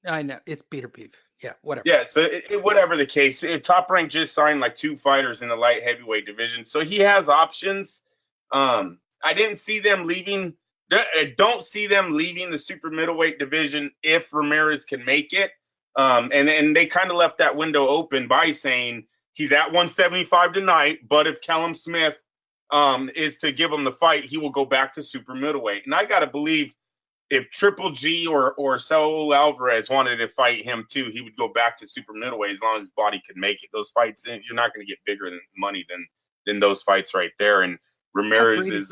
I know it's Beaterbiv. Yeah, whatever. Yeah, so whatever the case, Top Rank just signed like 2 fighters in the light heavyweight division, so he has options. I didn't see them leaving. I don't see them leaving the super middleweight division if Ramirez can make it. And they kind of left that window open by saying he's at 175 tonight, but if Callum Smith is to give him the fight, he will go back to super middleweight. And I got to believe if Triple G or Saul Alvarez wanted to fight him too, he would go back to super middleweight as long as his body could make it. Those fights, you're not going to get bigger money than those fights right there. And Ramirez is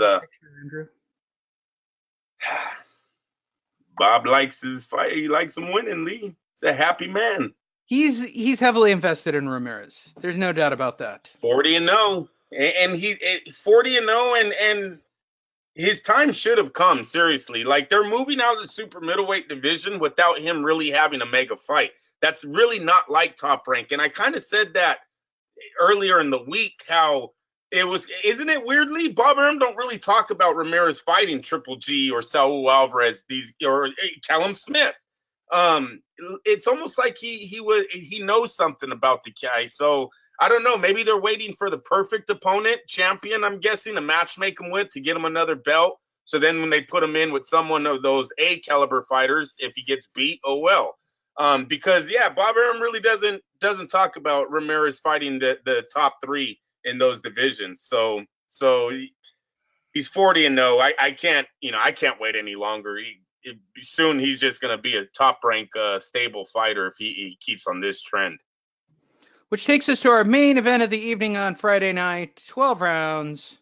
Bob likes his fight. He likes him winning, Lee. He's a happy man. He's heavily invested in Ramirez. There's no doubt about that. 40-0, and he 40-0, and his time should have come. Seriously, like they're moving out of the super middleweight division without him really having a mega fight. That's really not like Top Rank. And I kind of said that earlier in the week. How it was, isn't it weirdly? Bob Arum don't really talk about Ramirez fighting Triple G or Saul Alvarez, or Callum Smith. It's almost like he knows something about the guy. So I don't know. Maybe they're waiting for the perfect opponent, champion, I'm guessing, to matchmake him with to get him another belt. So then when they put him in with someone of those A caliber fighters, if he gets beat, oh well. Because Bob Arum really doesn't talk about Ramirez fighting the top 3 in those divisions. So he's 40-0. I can't wait any longer. Soon he's just going to be a top rank stable fighter if he keeps on this trend. Which takes us to our main event of the evening on Friday night, 12 rounds.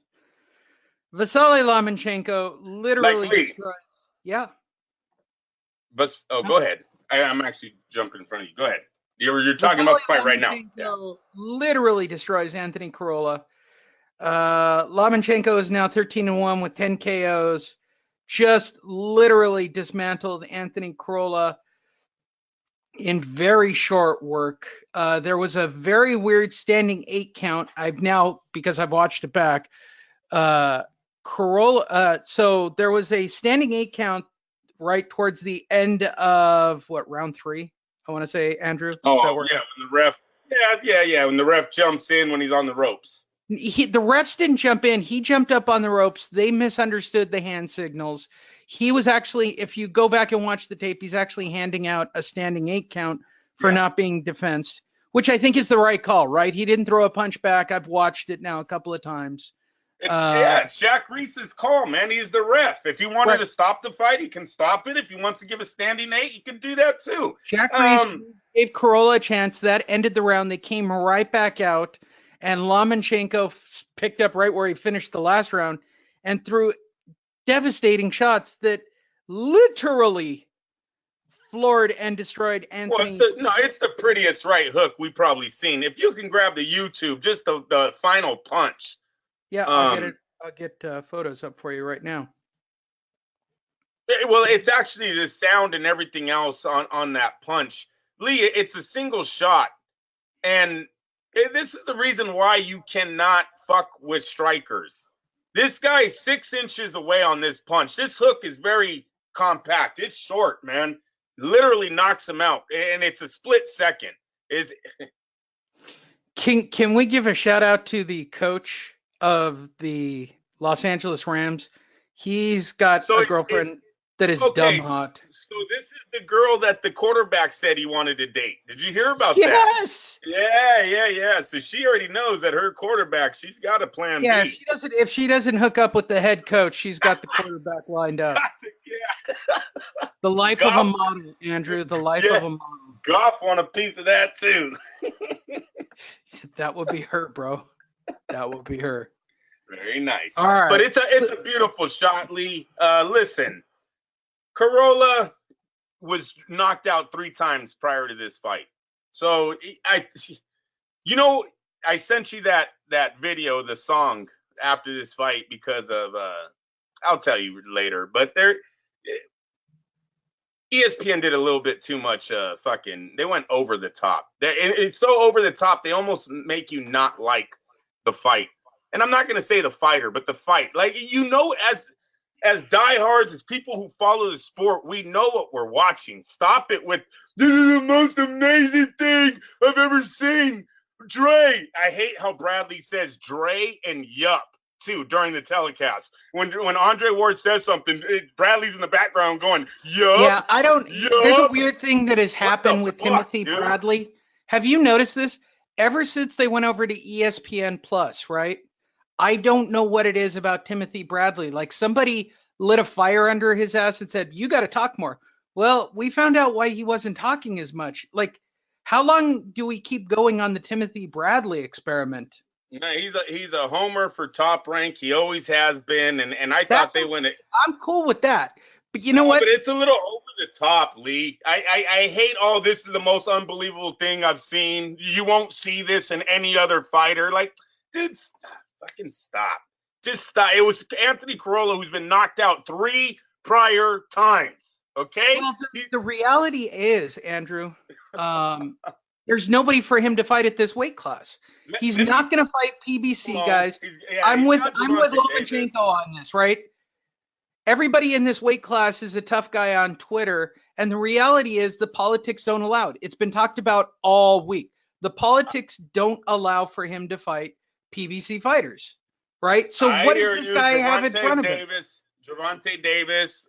Vasiliy Lomachenko literally destroys. Yeah. But go ahead. I'm actually jumping in front of you. Go ahead. You're talking about the fight right now. Literally destroys Anthony Crolla. Lomachenko is now 13-1 with 10 KOs. Just literally dismantled Anthony Crolla in very short work. There was a very weird standing 8 count. I've now, because I've watched it back, Crolla. So there was a standing 8 count right towards the end of round 3. I want to say, Andrew. Oh, yeah, when the ref. Yeah. When the ref jumps in when he's on the ropes. The refs didn't jump in. He jumped up on the ropes. They misunderstood the hand signals. He was actually, if you go back and watch the tape, he's actually handing out a standing 8 count for not being defensed, which I think is the right call, right? He didn't throw a punch back. I've watched it now a couple of times. It's Jack Reese's call, man. He's the ref. If he wanted to stop the fight, he can stop it. If he wants to give a standing 8, he can do that too. Jack Reese gave Crolla a chance. That ended the round. They came right back out, and Lomachenko picked up right where he finished the last round and threw devastating shots that literally floored and destroyed Anthony. Well, it's the prettiest right hook we've probably seen. If you can grab the YouTube, just the final punch. Yeah, I'll get photos up for you right now. Well, it's actually the sound and everything else on that punch. Lee, it's a single shot. And this is the reason why you cannot fuck with strikers. This guy is 6 inches away on this punch. This hook is very compact. It's short, man. Literally knocks him out. And it's a split second. Can we give a shout out to the coach of the Los Angeles Rams? He's got a girlfriend that is dumb hot. So this is the girl that the quarterback said he wanted to date. Did you hear about that? Yes. Yeah. So she already knows that her quarterback, she's got a plan B. Yeah, if she doesn't hook up with the head coach, she's got the quarterback lined up. Yeah. The life of a model, Andrew. The life of a model. Goff want a piece of that too. That would be her, bro. That would be her. Very nice. All right. But it's a beautiful shot, Lee. Listen, Crolla was knocked out 3 times prior to this fight. So I sent you that video, the song after this fight because of I'll tell you later. But ESPN did a little bit too much they went over the top. It's so over the top they almost make you not like the fight. And I'm not going to say the fighter, but the fight. Like, as diehards, as people who follow the sport, we know what we're watching. Stop it with, this is the most amazing thing I've ever seen. Dre. I hate how Bradley says Dre and yup, too, during the telecast. When Andre Ward says something, Bradley's in the background going, yup. Yeah, there's a weird thing that has happened with Timothy Bradley. Have you noticed this? Ever since they went over to ESPN Plus, right? I don't know what it is about Timothy Bradley. Like, somebody lit a fire under his ass and said, you got to talk more. Well, we found out why he wasn't talking as much. Like, how long do we keep going on the Timothy Bradley experiment? No, he's a homer for Top Rank. He always has been. And I thought they went. I'm cool with that. But you know what? But it's a little over the top, Lee. I hate all this is the most unbelievable thing I've seen. You won't see this in any other fighter. Like, dude, stop. Fucking stop. Just stop. It was Anthony Crolla who's been knocked out 3 prior times. Okay? Well, the reality is, Andrew, there's nobody for him to fight at this weight class. He's not going to fight PBC, guys. I'm with Lomachenko on this, right? Everybody in this weight class is a tough guy on Twitter, and the reality is the politics don't allow it. It's been talked about all week. The politics don't allow for him to fight PBC fighters, right? So what does this guy have in front of him? Gervonta Davis,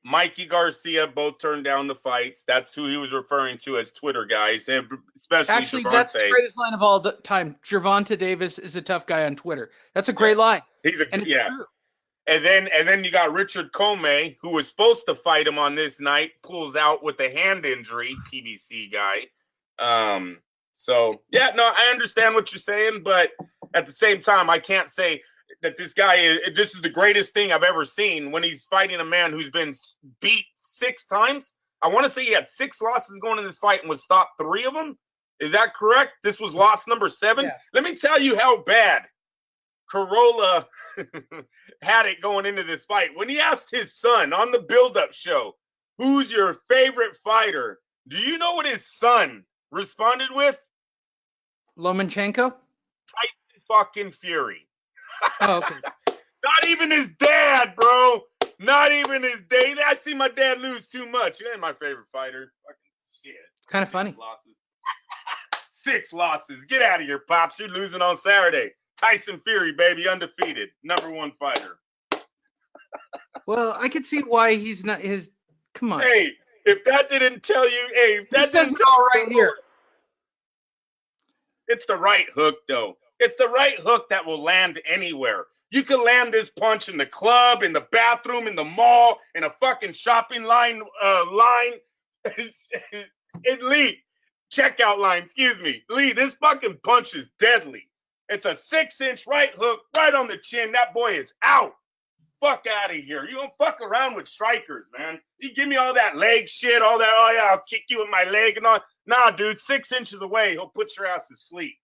Mikey Garcia both turned down the fights. That's who he was referring to as Twitter guys, and especially actually, Gervonta. that's the greatest line of all the time. Gervonta Davis is a tough guy on Twitter. That's a great line. True. And then you got Richard Comey, who was supposed to fight him on this night, pulls out with a hand injury, PBC guy. So, yeah, no, I understand what you're saying, but at the same time, I can't say that this is the greatest thing I've ever seen when he's fighting a man who's been beat 6 times. I want to say he had 6 losses going in this fight and was stopped 3 of them. Is that correct? This was loss number 7. Yeah. Let me tell you how bad Crolla had it going into this fight. When he asked his son on the build-up show, who's your favorite fighter? Do you know what his son responded with? Lomachenko? Tyson fucking Fury. Oh, okay. Not even his dad, bro. Not even his dad. I see my dad lose too much. He ain't my favorite fighter. Fucking shit. It's kind of funny. 6 losses. 6 losses. Get out of here, Pops. You're losing on Saturday. Tyson Fury, baby, undefeated. #1 fighter. Well, I can see why he's not his. Come on. Hey, if that didn't tell you, if that says didn't it all right here. It's the right hook, though. It's the right hook that will land anywhere. You can land this punch in the club, in the bathroom, in the mall, in a fucking shopping line, Lee, checkout line, excuse me. Lee, this fucking punch is deadly. It's a 6-inch right hook right on the chin. That boy is out. Fuck out of here. You don't fuck around with strikers, man. You give me all that leg shit, all that, oh yeah, I'll kick you with my leg and all. Nah, dude, 6 inches away, he'll put your ass to sleep.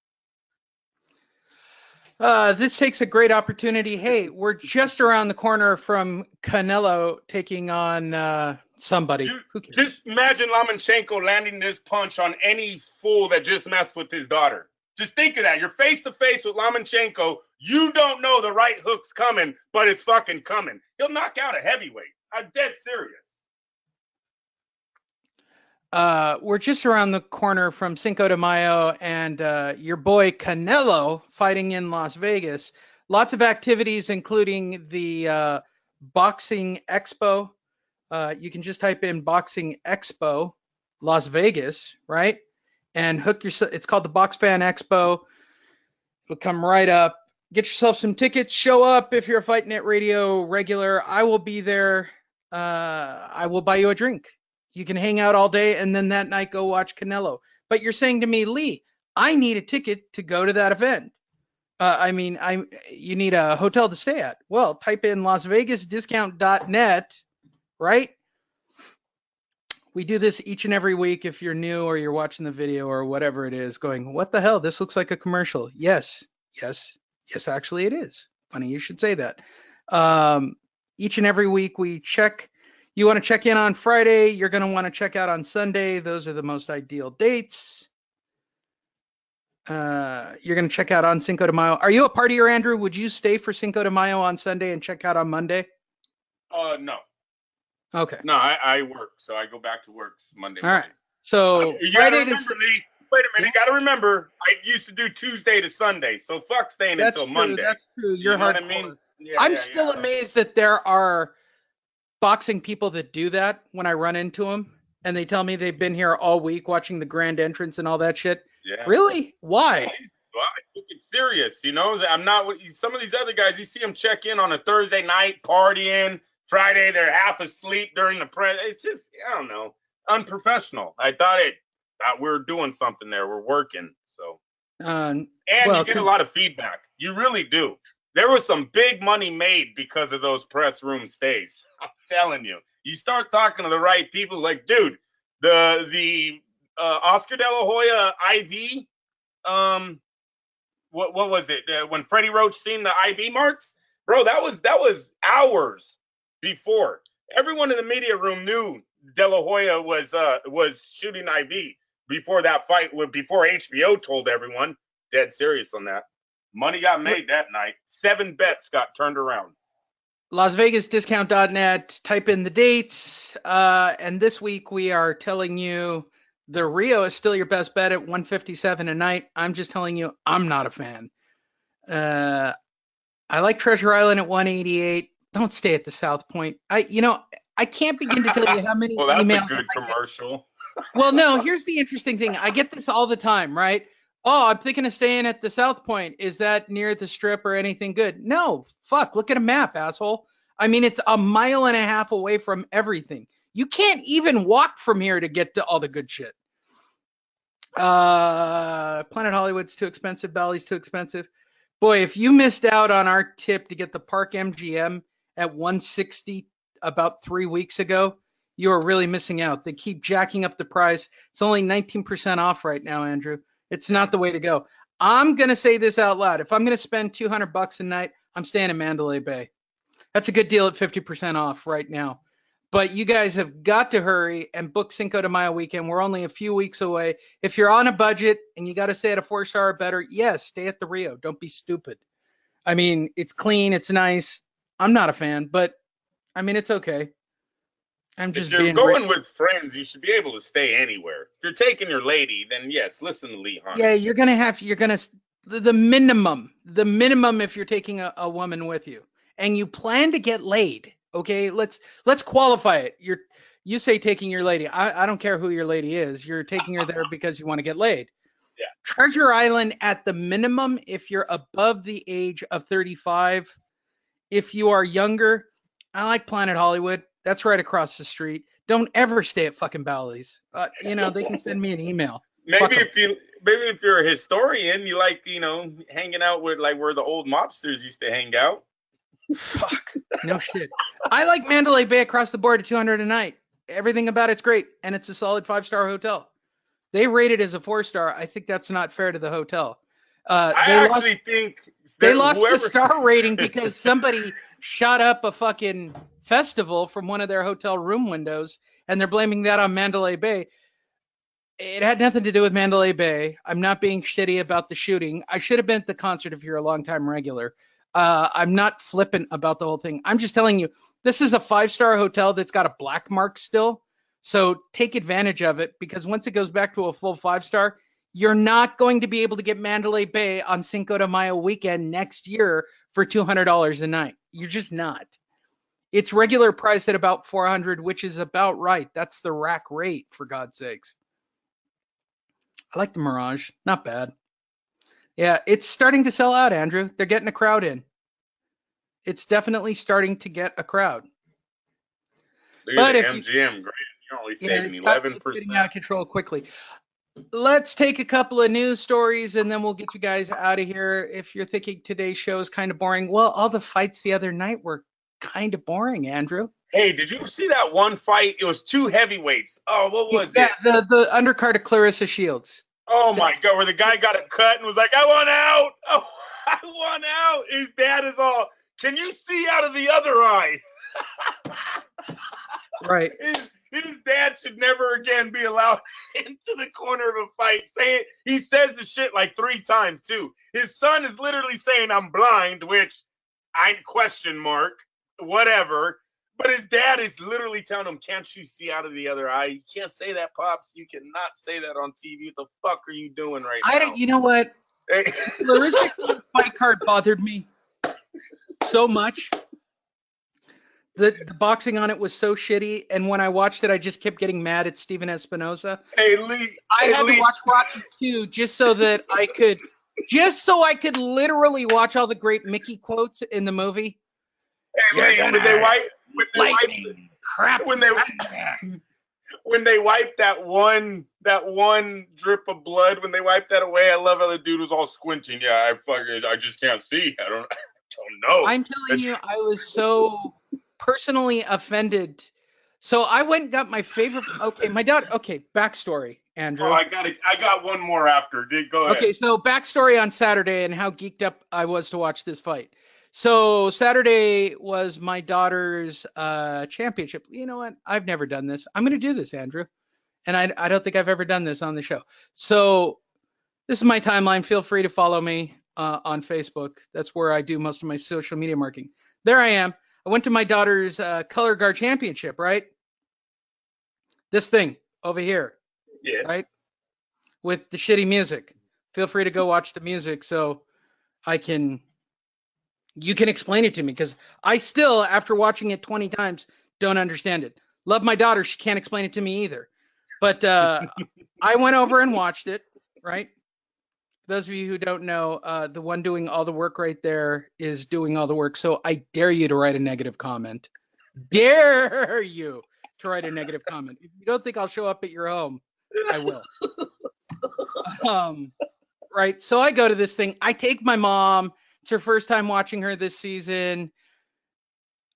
This takes a great opportunity. Hey, we're just around the corner from Canelo taking on somebody. Dude, who cares? Just imagine Lomachenko landing this punch on any fool that just messed with his daughter. Just think of that. You're face to face with Lomachenko. You don't know the right hook's coming, but it's fucking coming. He'll knock out a heavyweight. I'm dead serious. We're just around the corner from Cinco de Mayo and your boy Canelo fighting in Las Vegas. Lots of activities, including the Boxing Expo. You can just type in Boxing Expo Las Vegas, right? And hook yourself. It's called the Box Fan Expo. It'll come right up. Get yourself some tickets. Show up if you're a Fight Net Radio regular. I will be there. I will buy you a drink. You can hang out all day and then that night go watch Canelo. But you're saying to me, Lee, I need a ticket to go to that event. You need a hotel to stay at. Well, type in LasVegasDiscount.net, right? We do this each and every week. If you're new or you're watching the video or whatever it is, going, what the hell? This looks like a commercial. Yes, actually it is. Funny you should say that. Each and every week we check. You want to check in on Friday. You're going to want to check out on Sunday. Those are the most ideal dates. You're going to check out on Cinco de Mayo. Are you a partier, Andrew? Would you stay for Cinco de Mayo on Sunday and check out on Monday? No. Okay. No, I work, so I go back to work Monday. All right. So you gotta remember, Lee. Wait a minute. You got to remember, I used to do Tuesday to Sunday, so fuck staying until Monday. That's true. You're hardcore. I mean? I'm still amazed that there are boxing people that do that when I run into them, and they tell me they've been here all week watching the grand entrance and all that shit. Yeah. Really? Why? Well, I took it serious, you know. I'm not some of these other guys. You see them check in on a Thursday night, partying. Friday, they're half asleep during the press. It's just, I don't know, unprofessional. I thought we're doing something there. We're working. So, you get a lot of feedback. You really do. There was some big money made because of those press room stays. I'm telling you. You start talking to the right people, like, dude, the Oscar De La Hoya IV, what was it? When Freddie Roach seen the IV marks, bro, that was hours before. Everyone in the media room knew De La Hoya was shooting IV before that fight, before HBO told everyone. Dead serious on that. Money got made that night. 7 bets got turned around. LasVegasDiscount.net. Type in the dates. And this week we are telling you the Rio is still your best bet at $157 a night. I'm just telling you, I'm not a fan. I like Treasure Island at $188. Don't stay at the South Point. I can't begin to tell you how many well, that's emails a good commercial. Well, no, here's the interesting thing. I get this all the time, right? Oh, I'm thinking of staying at the South Point. Is that near the Strip or anything good? No, fuck. Look at a map, asshole. I mean, it's a mile and a half away from everything. You can't even walk from here to get to all the good shit. Planet Hollywood's too expensive. Bally's too expensive. Boy, if you missed out on our tip to get the Park MGM at $160 about 3 weeks ago, you are really missing out. They keep jacking up the price. It's only 19% off right now, Andrew. It's not the way to go. I'm going to say this out loud. If I'm going to spend $200 a night, I'm staying in Mandalay Bay. That's a good deal at 50% off right now. But you guys have got to hurry and book Cinco de Mayo weekend. We're only a few weeks away. If you're on a budget and you got to stay at a 4-star or better, yes, stay at the Rio. Don't be stupid. I mean, it's clean. It's nice. I'm not a fan, but I mean, it's okay. I'm just if you're going with friends, you should be able to stay anywhere. If you're taking your lady, then yes, listen to Lee Hunt. Yeah, the minimum if you're taking a woman with you and you plan to get laid. Okay, let's qualify it. You say taking your lady. I don't care who your lady is. You're taking her there because you want to get laid. Yeah. Treasure Island at the minimum if you're above the age of 35. If you are younger, I like Planet Hollywood. That's right across the street. Don't ever stay at fucking Bally's. They can send me an email. Maybe if you're a historian, you like, hanging out with like where the old mobsters used to hang out. Fuck. No shit. I like Mandalay Bay across the board at $200 a night. Everything about it's great, and it's a solid 5-star hotel. They rate it as a 4-star. I think that's not fair to the hotel. I think they lost the star rating because somebody shot up a fucking festival from one of their hotel room windows, and they're blaming that on Mandalay Bay. It had nothing to do with Mandalay Bay. I'm not being shitty about the shooting. I should have been at the concert if you're a longtime regular. I'm not flippant about the whole thing. I'm just telling you, this is a 5-star hotel that's got a black mark still. So take advantage of it, because once it goes back to a full 5-star, you're not going to be able to get Mandalay Bay on Cinco de Mayo weekend next year for $200 a night. You're just not. It's regular price at about $400, which is about right. That's the rack rate, for God's sakes. I like the Mirage. Not bad. Yeah, it's starting to sell out, Andrew. They're getting a crowd in. It's definitely starting to get a crowd. Look at the MGM, great. You're only saving 11%. It's getting out of control quickly. Let's take a couple of news stories, and then we'll get you guys out of here. If you're thinking today's show is kind of boring, well, all the fights the other night were kind of boring, Andrew. Hey, did you see that one fight? It was 2 heavyweights. Oh, what was it? Yeah, the undercard of Clarissa Shields. Oh, my God, where the guy got it cut and was like, I want out. Oh, I want out. His dad is all, can you see out of the other eye? Right. His dad should never again be allowed into the corner of a fight. He says the shit like 3 times, too. His son is literally saying, I'm blind, which I question mark, whatever. But his dad is literally telling him, can't you see out of the other eye? You can't say that, Pops. You cannot say that on TV. What the fuck are you doing right now? You know what? Clarissa fight card bothered me so much. The boxing on it was so shitty, and when I watched it, I just kept getting mad at Steven Espinosa. Hey, Lee. I had to watch Rocky 2 just so I could literally watch all the great Mickey quotes in the movie. Hey, Lee, when they wiped that one drip of blood, when they wiped that away, I love how the dude was all squinting. Yeah, I just can't see. I don't know. I'm telling you, I was so personally offended. So I went and got my favorite. Okay, my daughter. Okay, backstory, Andrew. Oh, I got one more after. Go ahead. Okay, so backstory on Saturday and how geeked up I was to watch this fight. So Saturday was my daughter's championship. You know what? I've never done this. I'm going to do this, Andrew. And I don't think I've ever done this on the show. So this is my timeline. Feel free to follow me on Facebook. That's where I do most of my social media marketing. There I am. I went to my daughter's color guard championship, right? This thing over here. Yeah. Right? With the shitty music. Feel free to go watch the music so you can explain it to me, because I still, after watching it 20 times, don't understand it. Love my daughter. She can't explain it to me either. But I went over and watched it, right? For those of you who don't know, the one doing all the work right there is doing all the work. So I dare you to write a negative comment. Dare you to write a negative comment. If you don't think I'll show up at your home, I will. Right. So I go to this thing. I take my mom. It's her first time watching her this season.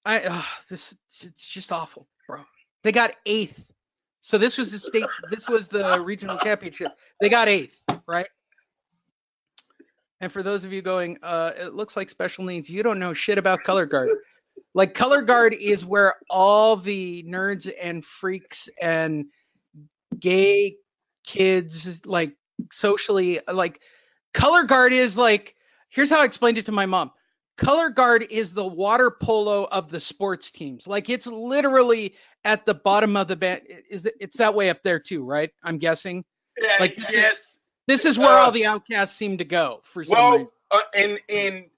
It's just awful, bro. They got 8th. So this was the regional championship. They got 8th, right? And for those of you going, it looks like special needs, you don't know shit about color guard. Like, color guard is where all the nerds and freaks and gay kids, like, socially, like, color guard is like, here's how I explained it to my mom. Color guard is the water polo of the sports teams. Like, it's literally at the bottom of the band. It's that way up there too, right? I'm guessing. Yeah, like yes. This is where all the outcasts seem to go for some reason.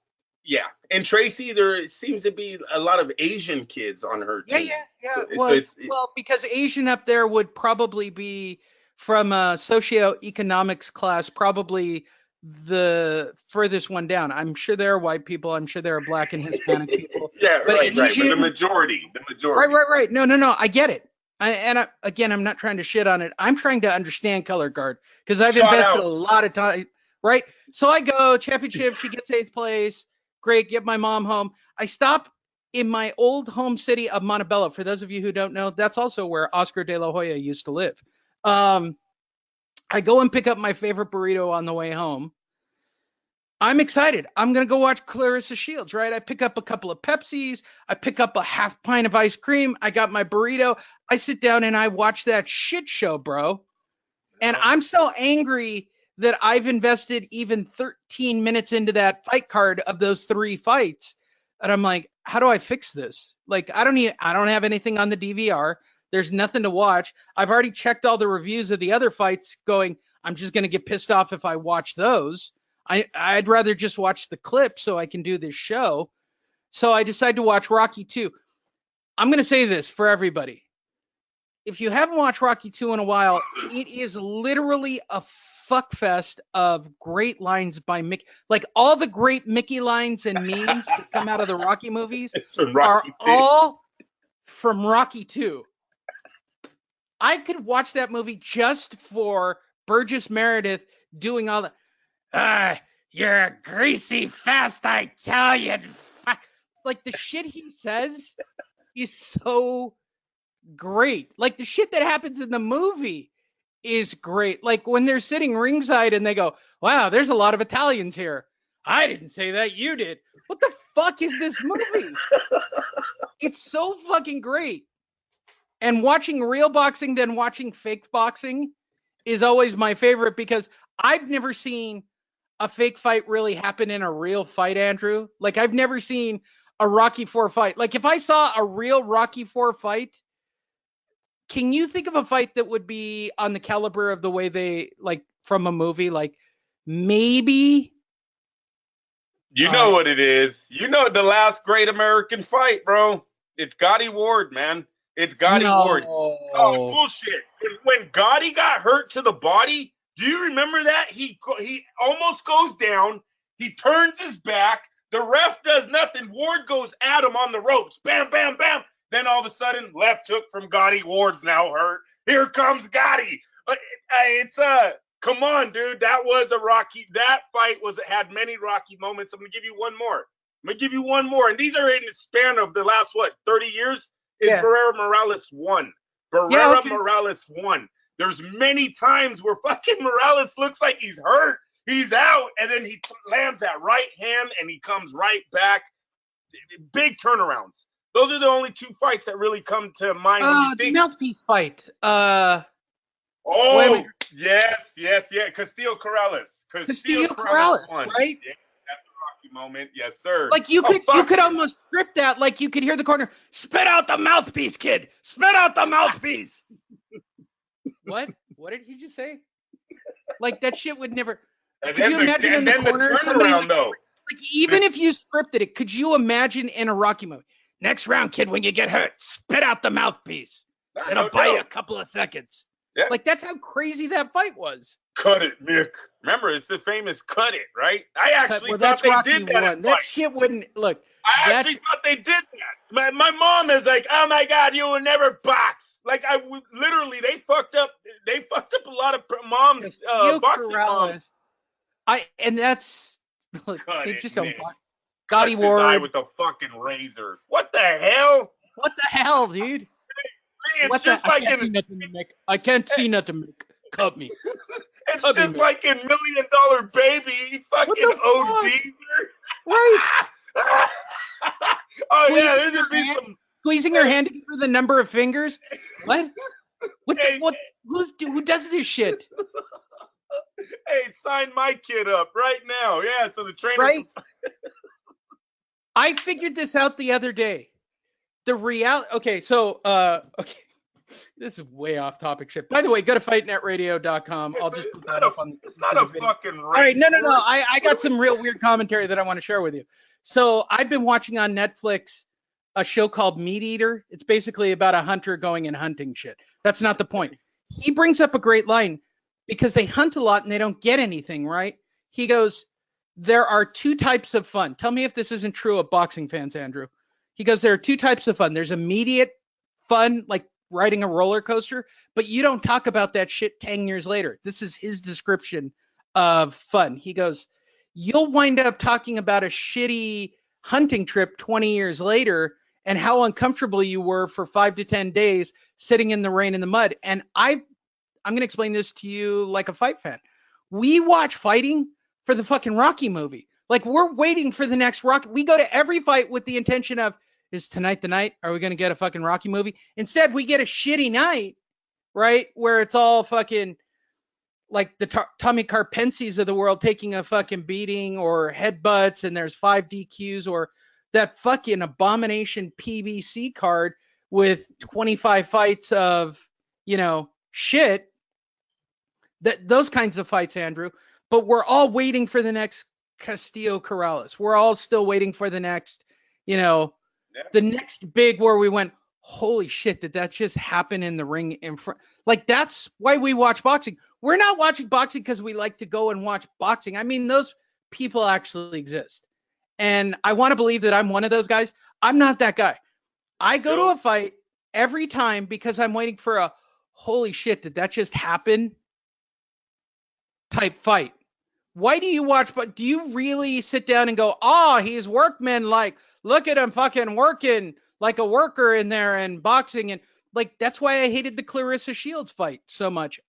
And Tracy, there seems to be a lot of Asian kids on her team. Yeah. Well, because Asian up there would probably be from a socioeconomics class, probably the furthest one down. I'm sure there are white people. I'm sure there are black and Hispanic people. But Asian, right. But the majority. Right. No. I get it. Again, I'm not trying to shit on it. I'm trying to understand color guard because I've invested a lot of time. Right. So I go championship. She gets 8th place. Great. Get my mom home. I stop in my old home city of Montebello. For those of you who don't know, that's also where Oscar de la Hoya used to live. I go and pick up my favorite burrito on the way home. I'm excited. I'm going to go watch Clarissa Shields, right? I pick up a couple of Pepsis. I pick up a half pint of ice cream. I got my burrito. I sit down and I watch that shit show, bro. And I'm so angry that I've invested even 13 minutes into that fight card of those 3 fights. And I'm like, how do I fix this? Like, I don't have anything on the DVR. There's nothing to watch. I've already checked all the reviews of the other fights going, I'm just going to get pissed off if I watch those. I'd rather just watch the clip so I can do this show. So I decided to watch Rocky 2. I'm going to say this for everybody. If you haven't watched Rocky 2 in a while, it is literally a fuckfest of great lines by Mickey. Like, all the great Mickey lines and memes that come out of the Rocky movies are all from Rocky 2. I could watch that movie just for Burgess Meredith doing all the, you're a greasy, fast Italian fuck. Like, the shit he says is so great. Like, the shit that happens in the movie is great. Like, when they're sitting ringside and they go, wow, there's a lot of Italians here. I didn't say that, you did. What the fuck is this movie? It's so fucking great. And watching real boxing than watching fake boxing is always my favorite because I've never seen a fake fight really happen in a real fight, Andrew. Like, I've never seen a Rocky IV fight. Like, if I saw a real Rocky IV fight, can you think of a fight that would be on the caliber of the way they, like, from a movie? Like, maybe. You know what it is. You know the last great American fight, bro. It's Gotti Ward, man. It's Gotti Ward. Oh, bullshit. When Gotti got hurt to the body, do you remember that? He almost goes down. He turns his back. The ref does nothing. Ward goes at him on the ropes. Bam, bam, bam. Then all of a sudden, left hook from Gotti. Ward's now hurt. Here comes Gotti. Come on, dude. That was a Rocky. That fight had many Rocky moments. I'm going to give you one more. And these are in the span of the last, 30 years? Barrera Morales won. Morales won. There's many times where fucking Morales looks like he's hurt. He's out, and then he lands that right hand, and he comes right back. Big turnarounds. Those are the only 2 fights that really come to mind when you think. The mouthpiece fight. Yes. Castillo Corrales. Castillo Corrales, won. Right? Yeah, that's a Rocky moment. Yes, sir. Like, you could almost script that. Like, you could hear the corner, spit out the mouthpiece, kid. Spit out the mouthpiece. What? What did he just say? Like, that shit would never. Could you imagine in the corner somebody like, even if you scripted it, could you imagine in a Rocky movie? Next round, kid, when you get hurt, spit out the mouthpiece. It'll buy you a couple of seconds. Yeah. Like, that's how crazy that fight was. Cut it, Mick. Remember, it's the famous cut it, right? I actually thought they did that. That shit wouldn't look. I actually thought they did that. My mom is like, oh my God, you will never box. Like, literally, they fucked up a lot of moms, boxing moms. And that's, look, they just don't box. Gotti Ward. His eye with the fucking razor. What the hell? What the hell, dude? It's just like I can't see nothing, Mick. Cut me. It's just like in $1 Million Baby, fucking OD. Right. Oh yeah, there's gonna be some squeezing your hand for the number of fingers. What? Who does this shit? Hey, sign my kid up right now. Yeah, so the trainer. Right. I figured this out the other day. Okay, this is way off topic shit. By the way, go to fightnetradio.com. I'll just put that up on. It's not a fucking race. All right, no. I got some real weird commentary that I want to share with you. So I've been watching on Netflix a show called Meat Eater. It's basically about a hunter going and hunting shit. That's not the point. He brings up a great line because they hunt a lot and they don't get anything, right? He goes, there are two types of fun. Tell me if this isn't true of boxing fans, Andrew. He goes, there are two types of fun. There's immediate fun, like riding a roller coaster, but you don't talk about that shit 10 years later. This is his description of fun. He goes, you'll wind up talking about a shitty hunting trip 20 years later and how uncomfortable you were for 5 to 10 days sitting in the rain and the mud. And I'm going to explain this to you like a fight fan. We watch fighting for the fucking Rocky movie. Like, we're waiting for the next Rocky. We go to every fight with the intention of, is tonight the night? Are we going to get a fucking Rocky movie? Instead, we get a shitty night, right? Where it's all fucking like the Tommy Karpency's of the world taking a fucking beating or headbutts and there's 5 DQs, or that fucking abomination PBC card with 25 fights of, shit. Those kinds of fights, Andrew. But we're all waiting for the next Castillo Corrales. We're all still waiting for the next, the next big where we went, holy shit, did that just happen in the ring in front? Like, that's why we watch boxing. We're not watching boxing because we like to go and watch boxing. I mean, those people actually exist. And I want to believe that I'm one of those guys. I'm not that guy. I go to a fight every time because I'm waiting for a holy shit, did that just happen type fight. Why do you watch, but do you really sit down and go, oh, he's workman-like, look at him fucking working like a worker in there and boxing? And like, that's why I hated the Clarissa Shields fight so much.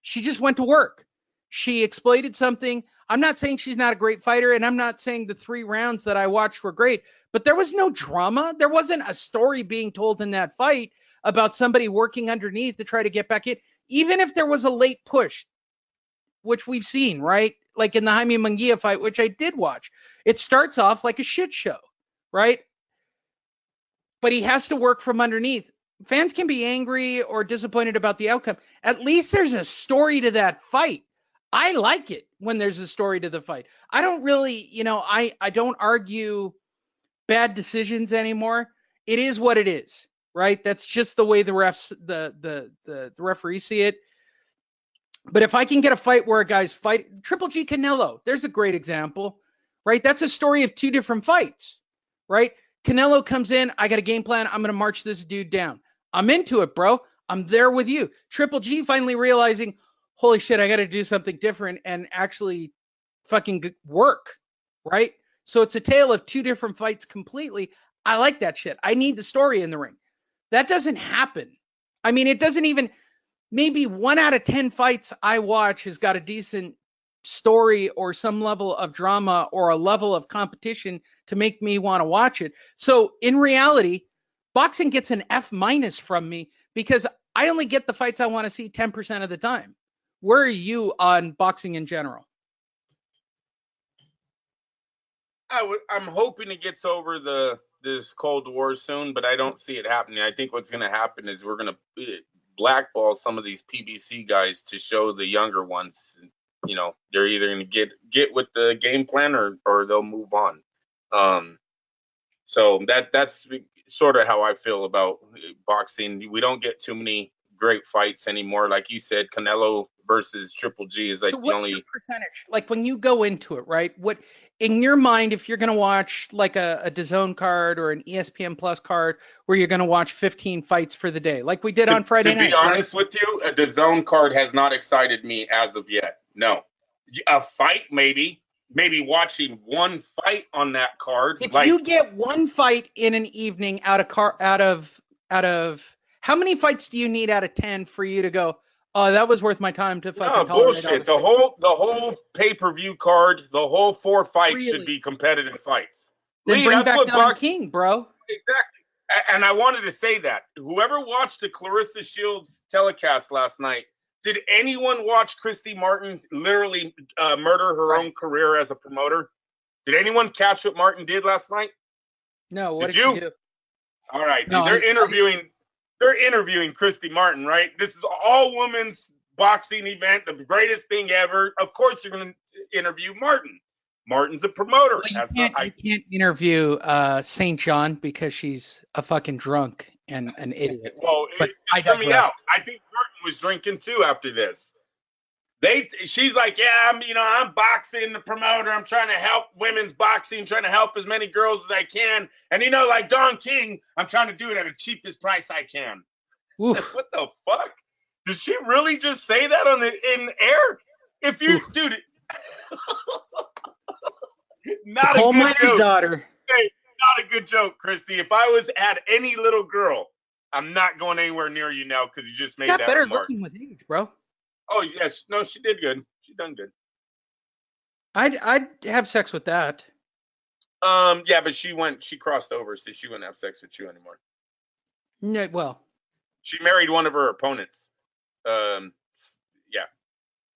She just went to work. She exploited something. I'm not saying she's not a great fighter, and I'm not saying the 3 rounds that I watched were great, but there was no drama. There wasn't a story being told in that fight about somebody working underneath to try to get back in. Even if there was a late push, which we've seen, right? Like in the Jaime Munguia fight, which I did watch. It starts off like a shit show, right? But he has to work from underneath. Fans can be angry or disappointed about the outcome. At least there's a story to that fight. I like it when there's a story to the fight. I don't really, I don't argue bad decisions anymore. It is what it is, right? That's just the way the refs, the referees see it. But if I can get a fight where a guy's fight, Triple G Canelo, there's a great example, right? That's a story of 2 different fights, right? Canelo comes in, I got a game plan, I'm going to march this dude down. I'm into it, bro. I'm there with you. Triple G finally realizing, holy shit, I got to do something different and actually fucking work, right? So it's a tale of 2 different fights completely. I like that shit. I need the story in the ring. That doesn't happen. I mean, it doesn't even... Maybe 1 out of 10 fights I watch has got a decent story or some level of drama or a level of competition to make me want to watch it. So in reality, boxing gets an F- from me because I only get the fights I want to see 10% of the time. Where are you on boxing in general? I'm hoping it gets over this Cold War soon, but I don't see it happening. I think what's going to happen is we're going to blackball some of these PBC guys to show the younger ones, they're either going to get with the game plan or they'll move on. So that's sort of how I feel about boxing. We don't get too many great fights anymore. Like you said, Canelo versus Triple G is like so what's your percentage? Like when you go into it, right? What in your mind, if you're going to watch like a DAZN card or an ESPN Plus card where you're going to watch 15 fights for the day, like we did on Friday night. To be honest with you, a DAZN card has not excited me as of yet. No, a fight maybe watching one fight on that card. If you get one fight in an evening out of How many fights do you need out of 10 for you to go, oh, that was worth my time to fucking No, tolerate bullshit. all The whole pay-per-view card, the whole 4 fights should be competitive fights. Then Lee, bring that's back what Don King, bro. Exactly. And I wanted to say that. Whoever watched the Clarissa Shields telecast last night, did anyone watch Christy Martin literally murder her own career as a promoter? Did anyone catch what Martin did last night? No, what did you she do? All right, No, dude, they're interviewing Christy Martin, right? This is all women's boxing event, the greatest thing ever. Of course you're going to interview Martin. Martin's a promoter. Well, you can't interview St. John because she's a fucking drunk and an idiot. Well, hear me out. I think Martin was drinking too after this. She's like, yeah, I'm boxing, the promoter. I'm trying to help women's boxing, trying to help as many girls as I can. And like Don King, I'm trying to do it at the cheapest price I can. Oof. What the fuck? Did she really just say that in air? If you, dude, not Coal a good miner's joke. daughter. Hey, not a good joke, Christy. If I had any little girl, I'm not going anywhere near you now because you just made Got that better remark. looking with age, bro. Oh yes, no, she did good. She done good. I'd have sex with that. Yeah, but she crossed over, so she wouldn't have sex with you anymore. No, well, she married one of her opponents. Yeah,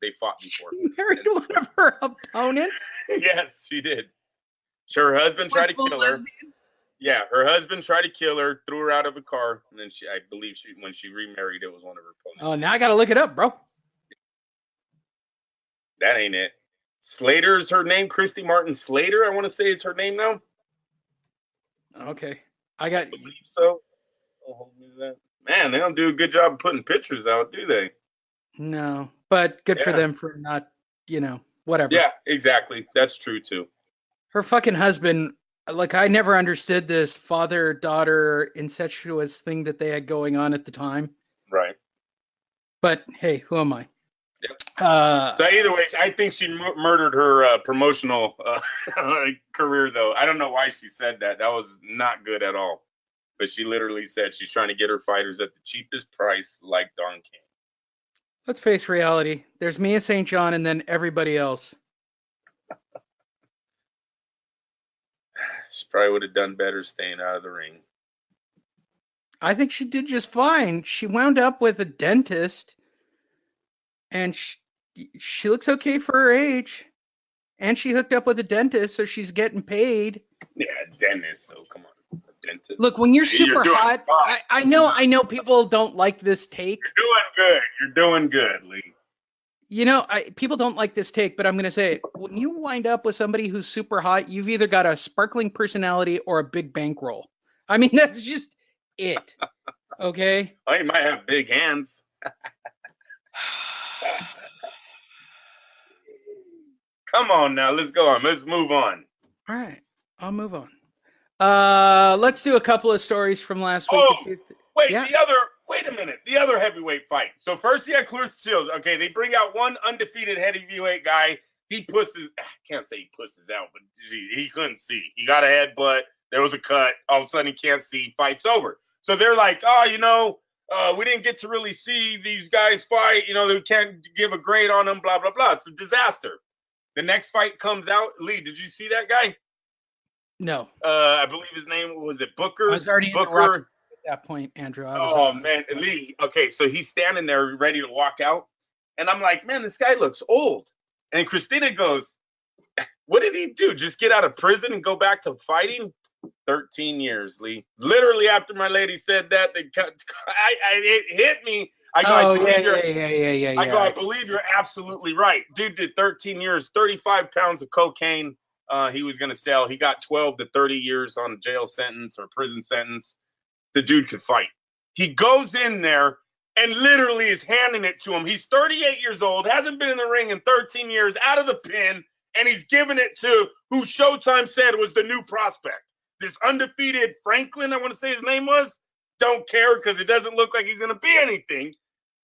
they fought before. Married one of her opponents? Yes, she did. So her husband tried to kill her. Yeah, her husband tried to kill her, threw her out of a car, and then I believe when she remarried, it was one of her opponents. Oh, now I gotta look it up, bro. That ain't it. Slater is her name. Christy Martin Slater, I want to say, is her name now. Okay. I believe so. Man, they don't do a good job of putting pictures out, do they? No, but good for them for not, whatever. Yeah, exactly. That's true, too. Her fucking husband, like, I never understood this father-daughter incestuous thing that they had going on at the time. Right. But, hey, who am I? Yep. So either way, I think she murdered her promotional career, though. I don't know why she said that. That was not good at all. But she literally said she's trying to get her fighters at the cheapest price, like Don King. Let's face reality. There's Mia St. John and then everybody else. She probably would have done better staying out of the ring. I think she did just fine. She wound up with a dentist. And she looks okay for her age. And she hooked up with a dentist, so she's getting paid. Yeah, dentist, though. Come on. Dentist. Look, when you're super hot, I know people don't like this take. You're doing good, Lee. People don't like this take, but I'm going to say it. When you wind up with somebody who's super hot, you've either got a sparkling personality or a big bankroll. I mean, that's just it. Okay? Oh, you might have big hands. Come on now, let's go on. Let's move on. All right, I'll move on. Let's do a couple of stories from last week. Oh, wait, yeah. Wait a minute. The other heavyweight fight. So first you had Clarissa Shields. Okay, they bring out one undefeated heavyweight guy. He pusses, I can't say he pusses out, but he couldn't see. He got a headbutt. There was a cut. All of a sudden he can't see. Fight's over. So they're like, we didn't get to really see these guys fight. They can't give a grade on them, blah, blah, blah. It's a disaster. The next fight comes out. Lee, did you see that guy? No. I believe his name, was it Booker? I was already Booker. At that point, Andrew. Man, Lee. Okay, so he's standing there ready to walk out. And I'm like, man, this guy looks old. And Christina goes, what did he do? Just get out of prison and go back to fighting? 13 years, Lee. Literally after my lady said that, it hit me. I go, I believe you're absolutely right. Dude did 13 years, 35 pounds of cocaine he was going to sell. He got 12 to 30 years on a jail sentence or prison sentence. The dude could fight. He goes in there and literally is handing it to him. He's 38 years old, hasn't been in the ring in 13 years, out of the pin, and he's giving it to who Showtime said was the new prospect. This undefeated Franklin, I want to say his name was. Don't care because it doesn't look like he's going to be anything.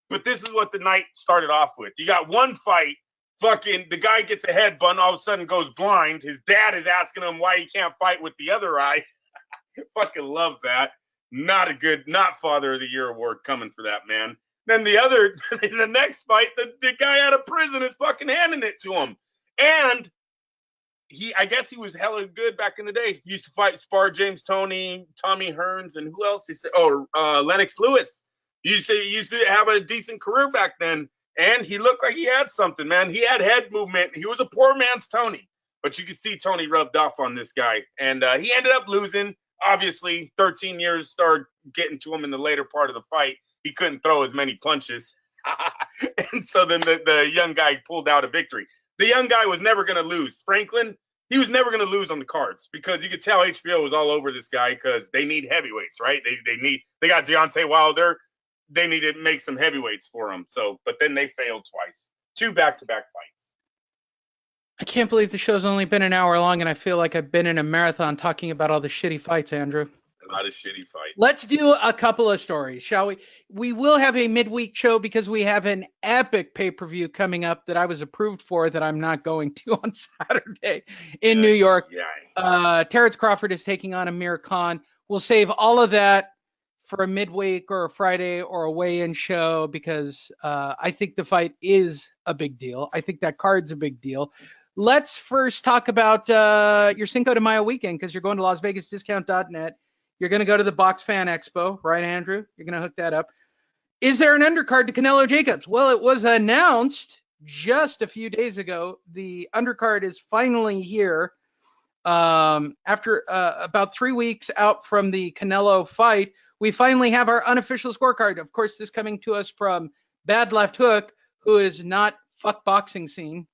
But this is what the night started off with. You got one fight, fucking the guy gets a headbutt, all of a sudden goes blind. His dad is asking him why he can't fight with the other eye. Fucking love that. Not Father of the Year award coming for that man. Then the next fight, the guy out of prison is fucking handing it to him. And I guess he was hella good back in the day. He used to spar James Toney, Tommy Hearns, and who else? Lennox Lewis. He used to have a decent career back then, and he looked like he had something, man. He had head movement. He was a poor man's Tony, but you could see Tony rubbed off on this guy, and he ended up losing. Obviously, 13 years started getting to him in the later part of the fight. He couldn't throw as many punches, and so then the young guy pulled out a victory. The young guy was never going to lose. Franklin, he was never going to lose on the cards because you could tell HBO was all over this guy because they need heavyweights, right? They got Deontay Wilder. They need to make some heavyweights for him. So, but then they failed twice. 2 back-to-back fights. I can't believe the show's only been an hour long, and I feel like I've been in a marathon talking about all the shitty fights, Andrew. A lot of shitty fights. Let's do a couple of stories, shall we? We will have a midweek show because we have an epic pay-per-view coming up that I was approved for that I'm not going to on Saturday in New York. Terrence Crawford is taking on Amir Khan. We'll save all of that for a midweek or a Friday or a weigh-in show because I think the fight is a big deal. I think that card's a big deal. Let's first talk about your Cinco de Mayo weekend because you're going to LasVegasDiscount.net. You're going to go to the Box Fan Expo, right, Andrew? You're going to hook that up. Is there an undercard to Canelo Jacobs? Well, it was announced just a few days ago. The undercard is finally here. After about 3 weeks out from the Canelo fight, we finally have our unofficial scorecard. Of course, this coming to us from Bad Left Hook, who is not fuck boxing scene.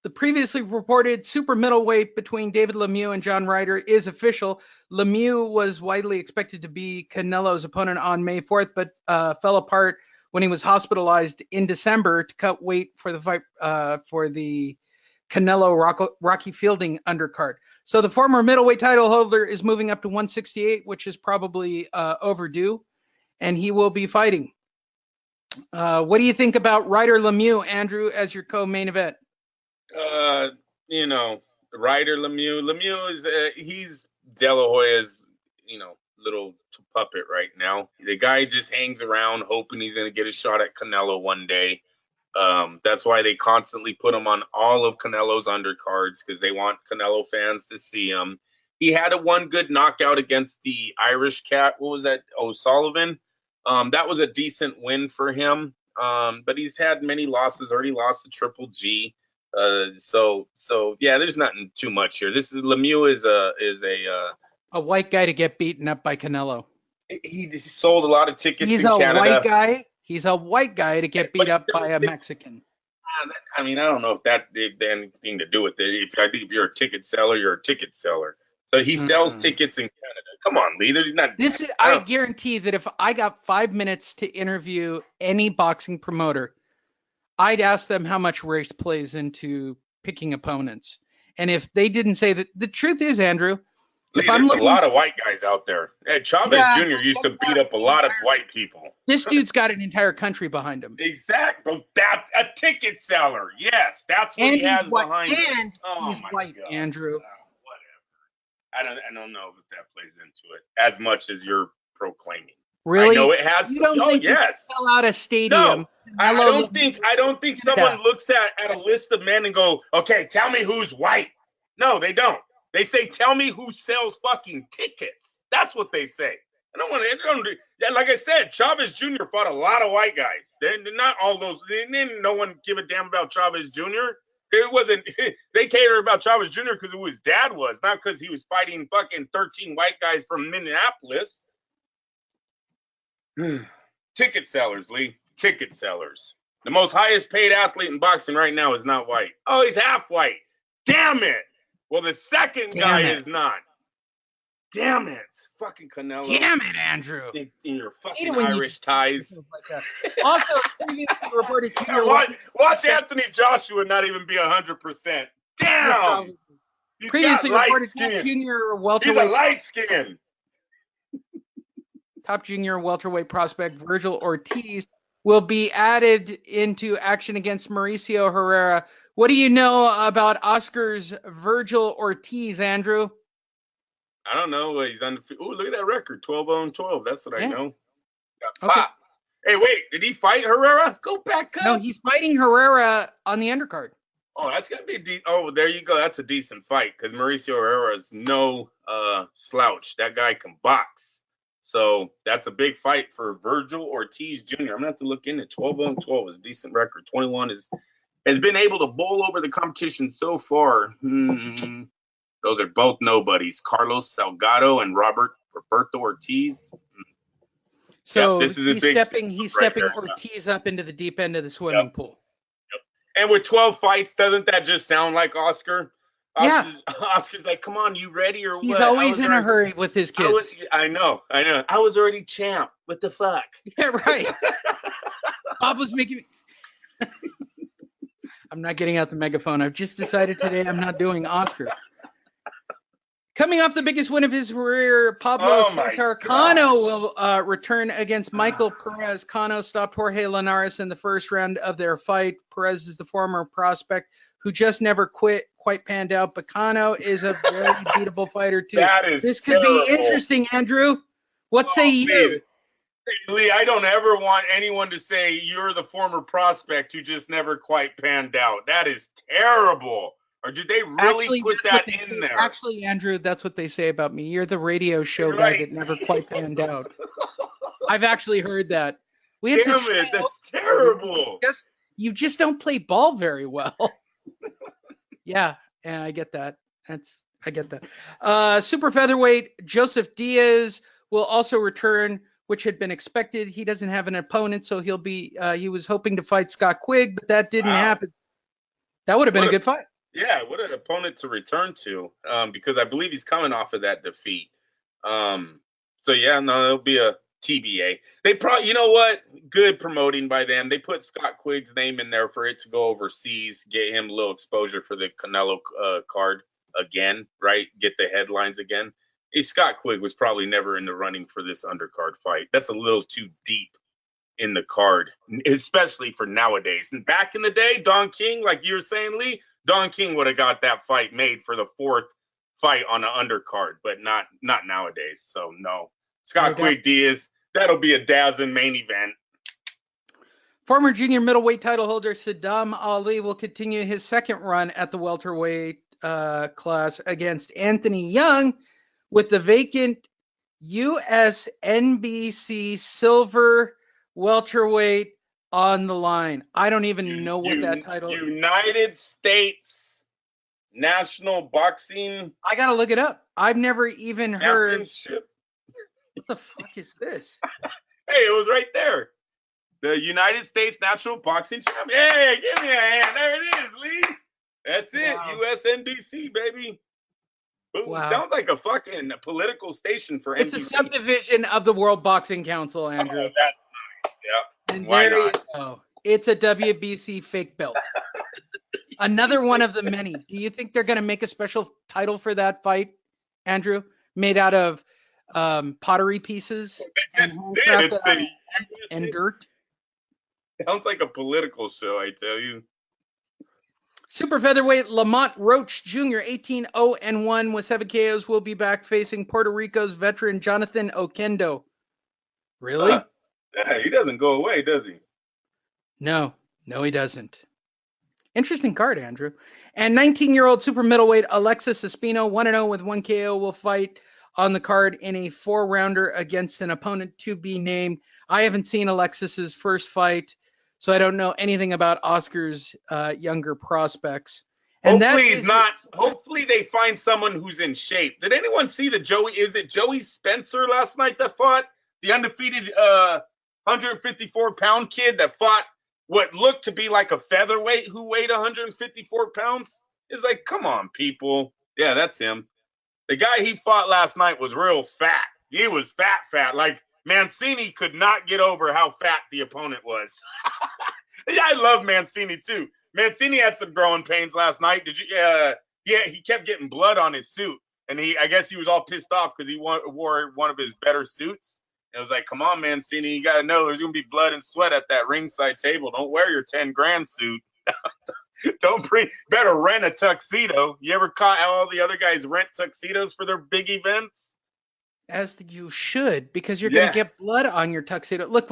The previously reported super middleweight between David Lemieux and John Ryder is official. Lemieux was widely expected to be Canelo's opponent on May 4th, but fell apart when he was hospitalized in December to cut weight for the fight for the Canelo Rocky Fielding undercard. So the former middleweight title holder is moving up to 168, which is probably overdue, and he will be fighting. What do you think about Ryder Lemieux, Andrew, as your co-main event? Ryder Lemieux. Lemieux is he's De La Hoya's, little puppet right now. The guy just hangs around hoping he's going to get a shot at Canelo one day. That's why they constantly put him on all of Canelo's undercards because they want Canelo fans to see him. He had one good knockout against the Irish cat. What was that? O'Sullivan. That was a decent win for him. But he's had many losses. Already lost to Triple G. So yeah, there's nothing too much here. Lemieux is a white guy to get beaten up by Canelo. He sold a lot of tickets in Canada. He's a white guy to get beat up by a Mexican. I mean, I don't know if that had anything to do with it. If you're a ticket seller, you're a ticket seller. So he sells tickets in Canada. Come on, Lee. There's not. I guarantee that if I got 5 minutes to interview any boxing promoter, I'd ask them how much race plays into picking opponents. And if they didn't say that, the truth is, Andrew, there's a lot of white guys out there. Chavez Jr. used to beat up a lot of white people. This dude's got an entire country behind him. Exactly. That's a ticket seller. Yes, that's what he has behind him. And he's white, God. Andrew. Whatever. I don't know if that plays into it as much as you're proclaiming. Really? I know it has. You don't think you can sell out a stadium? No, I don't think someone looks at a list of men and go, okay, tell me who's white. No, they don't. They say, tell me who sells fucking tickets. That's what they say. Like I said, Chavez Jr. fought a lot of white guys. They're not all those. No one give a damn about Chavez Jr. It wasn't. They catered about Chavez Jr. because of who his dad was, not because he was fighting fucking 13 white guys from Minneapolis. Ticket sellers, Lee. Ticket sellers. The most highest paid athlete in boxing right now is not white. Oh, he's half white. Damn it. Well, the second guy is not. Damn it. Fucking Canelo. Damn it, Andrew. In your fucking Irish ties. Like also, previously reported watch Anthony Joshua not even be 100%. Damn. Previously reported junior welterweight. He's a light skin. Top junior welterweight prospect Virgil Ortiz will be added into action against Mauricio Herrera. What do you know about Oscar's Virgil Ortiz, Andrew? I don't know. He's undefeated. Oh, look at that record, 12-0-12. That's what I know. Got Okay. pop. Hey, wait, did he fight Herrera? Go back up. No, he's fighting Herrera on the undercard. Oh, that's gonna be there you go. That's a decent fight because Mauricio Herrera is no slouch. That guy can box. So that's a big fight for Virgil Ortiz Jr. I'm gonna have to look in it. 12-12 is a decent record. 21 has been able to bowl over the competition so far. Those are both nobodies. Carlos Salgado and Roberto Ortiz. So this is he's stepping Ortiz up into the deep end of the swimming pool. And with 12 fights, doesn't that just sound like Oscar? Oscar's like, come on, you ready or what? He's always in a hurry with his kids. I know. I was already champ. What the fuck? Yeah, right. Bob was making me... I'm not getting out the megaphone. I've just decided today I'm not doing Oscar. Coming off the biggest win of his career, Pablo Cesar Cano will return against Michael Perez. Cano stopped Jorge Linares in the first round of their fight. Perez is the former prospect who just never quite panned out, but Cano is a very beatable fighter too. This could be interesting, Andrew. What say you? Lee, I don't ever want anyone to say you're the former prospect who just never quite panned out. That is terrible. Or did they really put that in there? Actually, Andrew, that's what they say about me. You're the radio show guy that never quite panned out. I've actually heard that. That's terrible. You just don't play ball very well. Yeah, I get that. I get that. Super featherweight Joseph Diaz will also return, which had been expected. He doesn't have an opponent, so he'll be. He was hoping to fight Scott Quigg, but that didn't happen. That would have been a good fight. Yeah, what an opponent to return to, because I believe he's coming off of that defeat. So yeah, no, it'll be a TBA. They probably, you know what? Good promoting by them. They put Scott Quigg's name in there for it to go overseas, get him a little exposure for the Canelo card again, right? Get the headlines again. Scott Quigg was probably never in the running for this undercard fight. That's a little too deep in the card, especially for nowadays. And back in the day, Don King, like you were saying, Lee, Don King would have got that fight made for the fourth fight on an undercard, but not nowadays. So no, Scott Quigg Diaz, that'll be a dazzling main event. Former junior middleweight title holder Saddam Ali will continue his second run at the welterweight class against Anthony Young with the vacant US NBC silver welterweight on the line. I don't even know what that title is. United States National Boxing. I got to look it up. I've never even heard. What the fuck is this? Hey, it was right there. The United States National Boxing Champion. Hey, give me a hand. There it is, Lee. That's it. USNBC, baby. Boom. Wow. Sounds like a fucking political station for NBC. It's a subdivision of the World Boxing Council, Andrew. Oh, that's nice. Yeah. And why not? You go. It's a WBC fake belt. Another one of the many. Do you think they're going to make a special title for that fight, Andrew? Made out of pottery pieces and dirt? Sounds like a political show, I tell you. Super featherweight Lamont Roach Jr., 18-0-1 with 7 KOs, will be back facing Puerto Rico's veteran Jonathan Oquendo. Really? Yeah, he doesn't go away, does he? No, he doesn't. Interesting card, Andrew. And 19-year-old super middleweight Alexis Espino, 1-0 with 1 KO, will fight on the card in a 4-rounder against an opponent to be named. I haven't seen Alexis's first fight, so I don't know anything about Oscar's younger prospects. And hopefully they find someone who's in shape. Did anyone see is it Joey Spencer last night that fought? The undefeated 154-pound kid that fought what looked to be like a featherweight who weighed 154 pounds? It's like, come on, people. Yeah, that's him. The guy he fought last night was real fat. He was fat. Like, Mancini could not get over how fat the opponent was. Yeah, I love Mancini too. Mancini had some growing pains last night. Did you? Yeah, he kept getting blood on his suit, and I guess he was all pissed off because he wore one of his better suits. And it was like, come on, Mancini, you got to know there's gonna be blood and sweat at that ringside table. Don't wear your $10,000 suit. Better rent a tuxedo. You ever caught how all the other guys rent tuxedos for their big events? As you should, because you're going to get blood on your tuxedo. Look,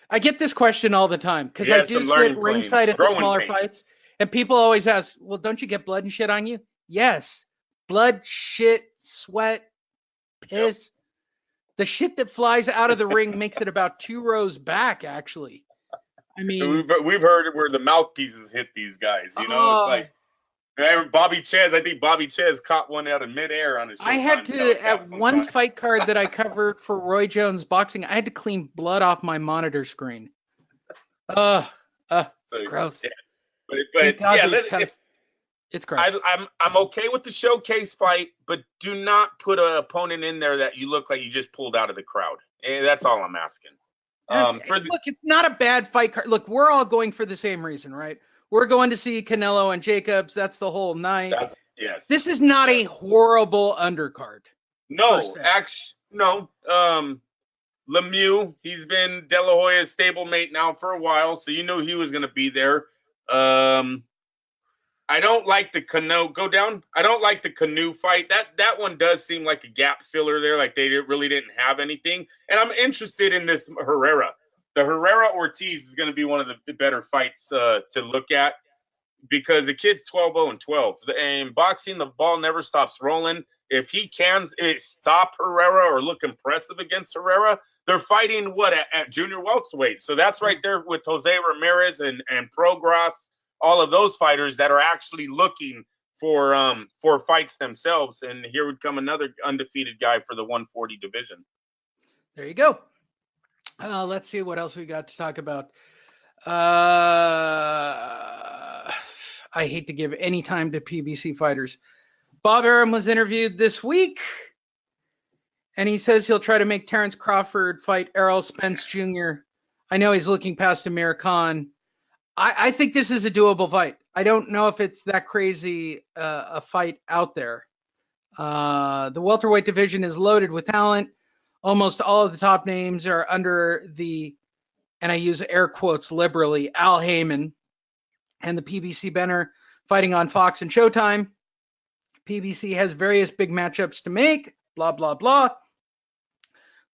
I get this question all the time because I do sit ringside at the smaller fights, and people always ask, well, don't you get blood and shit on you? Yes. Blood, shit, sweat, piss. Yep. The shit that flies out of the ring makes it about 2 rows back, actually. I mean, we've heard where the mouthpieces hit these guys. You know, it's like Bobby Chez. I think Bobby Chez caught one out of midair on his. I had to at one fight card that I covered for Roy Jones Boxing. I had to clean blood off my monitor screen. So, gross. Yes. But yeah, it's gross. I'm okay with the showcase fight, but do not put an opponent in there that you look like you just pulled out of the crowd. That's all I'm asking. Look, it's not a bad fight card. Look, we're all going for the same reason, right? We're going to see Canelo and Jacobs. That's the whole night. Yes. This is not a horrible undercard. No, actually, no. Lemieux, he's been De La Hoya's stablemate now for a while, so you knew he was going to be there. I don't like the I don't like the Canoe fight. That one does seem like a gap filler there, like they really didn't have anything. And I'm interested in this Herrera. The Herrera-Ortiz is going to be one of the better fights to look at because the kid's 12-0-12. In boxing, the ball never stops rolling. If he can stop Herrera or look impressive against Herrera, they're fighting at junior welterweight. So that's right there with Jose Ramirez and Progras. All of those fighters that are actually looking for fights themselves. And here would come another undefeated guy for the 140 division. There you go. Let's see what else we got to talk about. I hate to give any time to PBC fighters. Bob Arum was interviewed this week, and he says he'll try to make Terrence Crawford fight Errol Spence Jr. I know he's looking past Amir Khan. I think this is a doable fight. I don't know if it's that crazy a fight out there. The welterweight division is loaded with talent. Almost all of the top names are under and I use air quotes liberally, Al Heyman and the PBC banner fighting on Fox and Showtime. PBC has various big matchups to make, blah, blah, blah.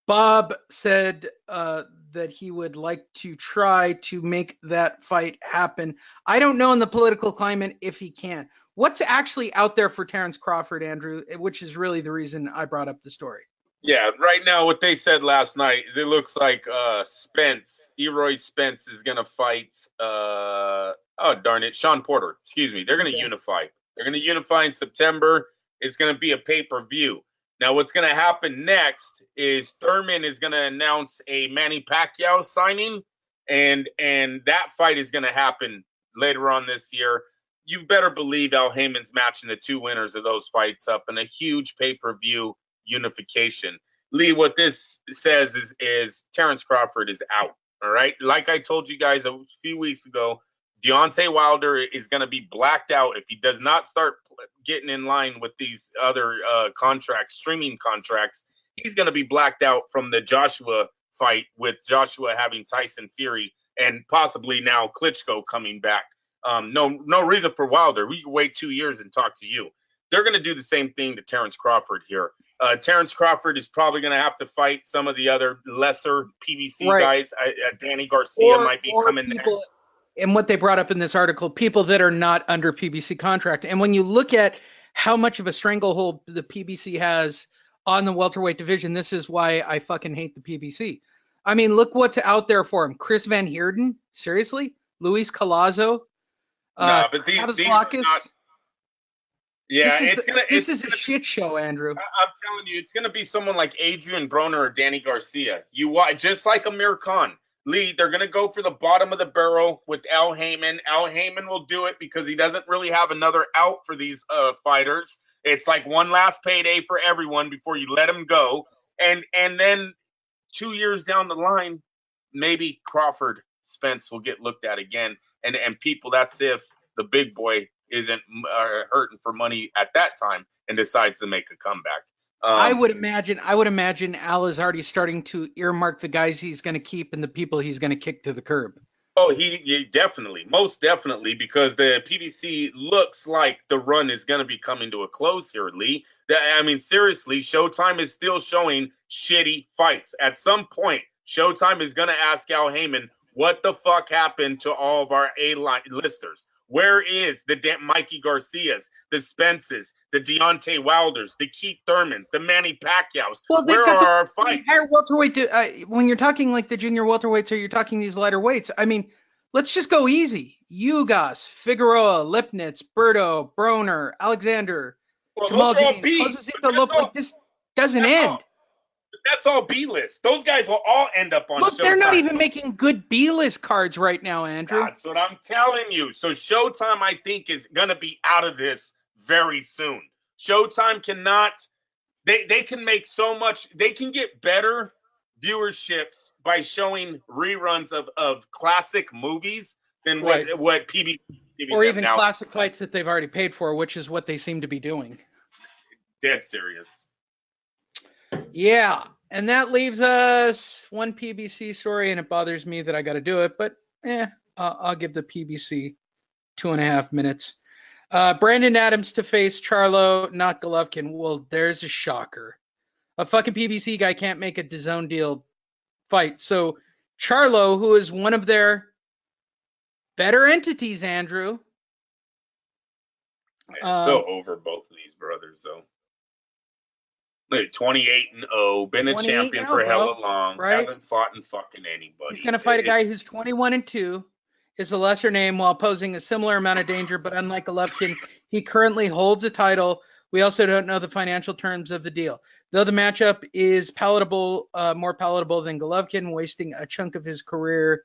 Bob said that he would like to try to make that fight happen. I don't know in the political climate if he can. What's actually out there for Terrence Crawford, Andrew, which is really the reason I brought up the story? Yeah, right now what they said last night is it looks like Eroy Spence is going to fight, Sean Porter. Excuse me. They're going to unify. They're going to unify in September. It's going to be a pay-per-view. Now, what's going to happen next is Thurman is going to announce a Manny Pacquiao signing, and that fight is going to happen later on this year. You better believe Al Heyman's matching the 2 winners of those fights up in a huge pay-per-view unification. Lee, what this says is Terrence Crawford is out, all right? Like I told you guys a few weeks ago, Deontay Wilder is going to be blacked out if he does not start getting in line with these other streaming contracts. He's going to be blacked out from the Joshua fight, with Joshua having Tyson Fury and possibly now Klitschko coming back. No reason for Wilder. We can wait 2 years and talk to you. They're going to do the same thing to Terrence Crawford here. Terrence Crawford is probably going to have to fight some of the other lesser PBC guys. Danny Garcia might be coming next. And what they brought up in this article, people that are not under PBC contract. And when you look at how much of a stranglehold the PBC has on the welterweight division, this is why I fucking hate the PBC. I mean, look what's out there for him. Chris Van Heerden? Seriously? Luis Collazo? But these are not... Yeah, this is a shit show, Andrew. I'm telling you, it's going to be someone like Adrian Broner or Danny Garcia. Just like Amir Khan. Lee, they're going to go for the bottom of the barrel with Al Heyman. Al Heyman will do it because he doesn't really have another out for these fighters. It's like one last payday for everyone before you let them go. And then 2 years down the line, maybe Crawford Spence will get looked at again. And people, that's if the big boy isn't hurting for money at that time and decides to make a comeback. I would imagine Al is already starting to earmark the guys he's going to keep and the people he's going to kick to the curb. Oh, he definitely, most definitely, because the PBC looks like the run is going to be coming to a close here, Lee. I mean, seriously, Showtime is still showing shitty fights. At some point, Showtime is going to ask Al Heyman, what the fuck happened to all of our A-line listers? Where is the Mikey Garcias, the Spences, the Deontay Wilders, the Keith Thurmans, the Manny Pacquiaos? Well, where are our fights? Welterweight, when you're talking like the junior welterweights or you're talking these lighter weights, I mean, let's just go easy. Ugas, Figueroa, Lipnitz, Berto, Broner, Alexander, Jamal James, like this doesn't end. That's all B-list. Those guys will all end up on Showtime. They're not even making good B-list cards right now, Andrew. That's what I'm telling you. So Showtime, I think, is going to be out of this very soon. Showtime cannot – they can make so much – they can get better viewerships by showing reruns of classic movies than what PBC or even now. Classic fights that they've already paid for, which is what they seem to be doing. Dead serious. Yeah, and that leaves us one PBC story, and it bothers me that I got to do it, but I'll give the PBC 2.5 minutes. Brandon Adams to face Charlo, not Golovkin. Well, there's a shocker. A fucking PBC guy can't make a DAZN deal fight. So Charlo, who is one of their better entities, Andrew. So over both of these brothers, though. 28-0, been a champion for hella long, hasn't fought in fucking anybody. He's going to fight a guy who's 21-2, is a lesser name while posing a similar amount of danger, but unlike Golovkin, he currently holds a title. We also don't know the financial terms of the deal. Though the matchup is palatable, more palatable than Golovkin, wasting a chunk of his career,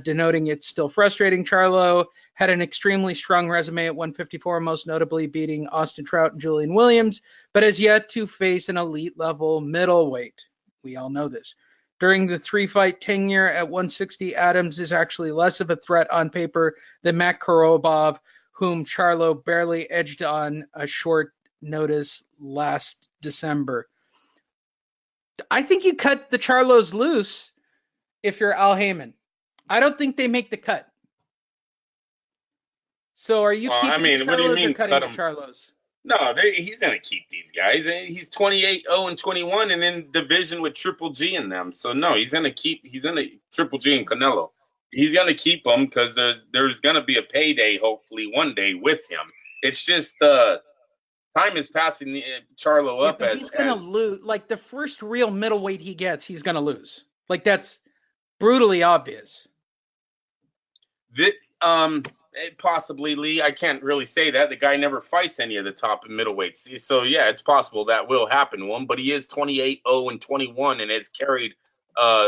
denoting it's still frustrating. Charlo had an extremely strong resume at 154, most notably beating Austin Trout and Julian Williams, but has yet to face an elite-level middleweight. We all know this. During the 3-fight tenure at 160, Adams is actually less of a threat on paper than Matt Korobov, whom Charlo barely edged on a short notice last December. I think you cut the Charlos loose if you're Al Heyman. I don't think they make the cut. So are you keeping the Charlos or cutting the Charlos? No, he's going to keep these guys. He's 28-0-21 and in division with Triple G in them. So no, he's going to Triple G and Canelo. He's going to keep them because there's going to be a payday hopefully one day with him. It's just time is passing Charlo up as he's going to lose. Like the first real middleweight he gets, he's going to lose. Like that's brutally obvious. Possibly, Lee. I can't really say that. The guy never fights any of the top middleweights. So, yeah, it's possible that will happen to him. But he is 28-0-21 and has carried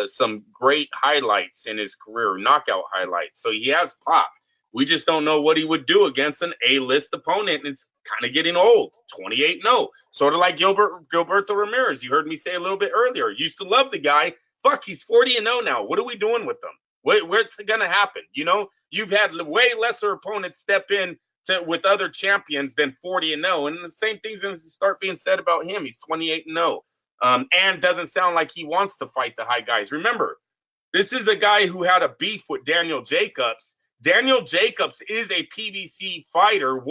some great highlights in his career, knockout highlights. So he has pop. We just don't know what he would do against an A-list opponent. And it's kind of getting old. 28-0. Sort of like Gilberto Ramirez. You heard me say a little bit earlier. Used to love the guy. Fuck, he's 40-0 now. What are we doing with him? Where's it going to happen? You know, you've had way lesser opponents step in with other champions than 40-0. And the same thing's going to start being said about him. He's 28-0 and doesn't sound like he wants to fight the high guys. Remember, this is a guy who had a beef with Daniel Jacobs. Daniel Jacobs is a PBC fighter,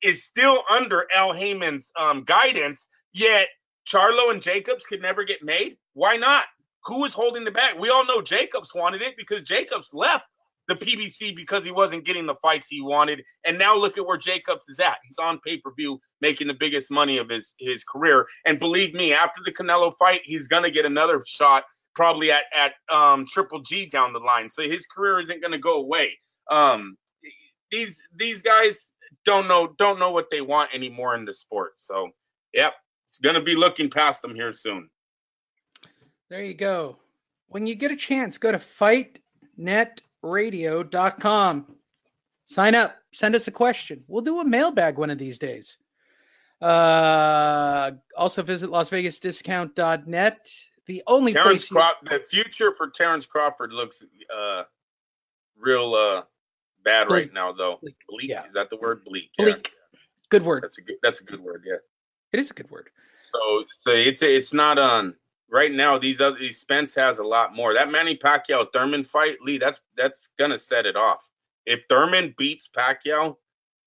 is still under Al Heyman's guidance, yet Charlo and Jacobs could never get made. Why not? Who was holding the back? We all know Jacobs wanted it because Jacobs left the PBC because he wasn't getting the fights he wanted. And now look at where Jacobs is at. He's on pay-per-view making the biggest money of his career. And believe me, after the Canelo fight, he's going to get another shot probably at Triple G down the line. So his career isn't going to go away. These guys don't know what they want anymore in the sport. So, yep, it's going to be looking past them here soon. There you go. When you get a chance, go to fightnetradio.com. Sign up. Send us a question. We'll do a mailbag one of these days. Also visit LasVegasDiscount.net. The only place the future for Terrence Crawford looks real bad right now, though. Bleak. Yeah. Is that the word? Bleak. Bleak. Yeah. Good word. That's a good word. Yeah. It is a good word. So it's not on. right now, these Spence has a lot more. That Manny Pacquiao Thurman fight, Lee, that's gonna set it off. If Thurman beats Pacquiao,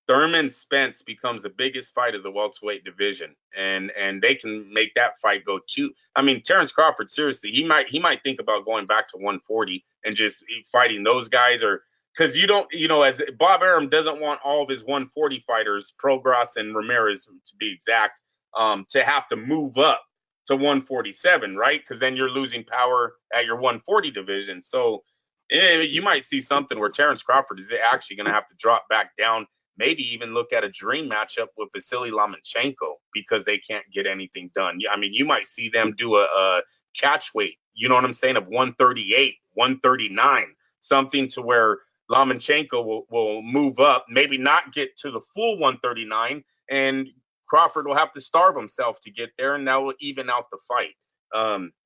Thurman Spence becomes the biggest fight of the welterweight division, and they can make that fight go to. I mean, Terrence Crawford, seriously, he might think about going back to 140 and just fighting those guys, or because you don't, as Bob Arum doesn't want all of his 140 fighters, Prograis and Ramirez to be exact, to have to move up to 147, right? Because then you're losing power at your 140 division. So you might see something where Terrence Crawford is actually going to have to drop back down. Maybe even look at a dream matchup with Vasiliy Lomachenko because they can't get anything done. I mean, you might see them do a catch weight, you know what I'm saying, of 138, 139, something to where Lomachenko will move up, maybe not get to the full 139, and Crawford will have to starve himself to get there, and that will even out the fight.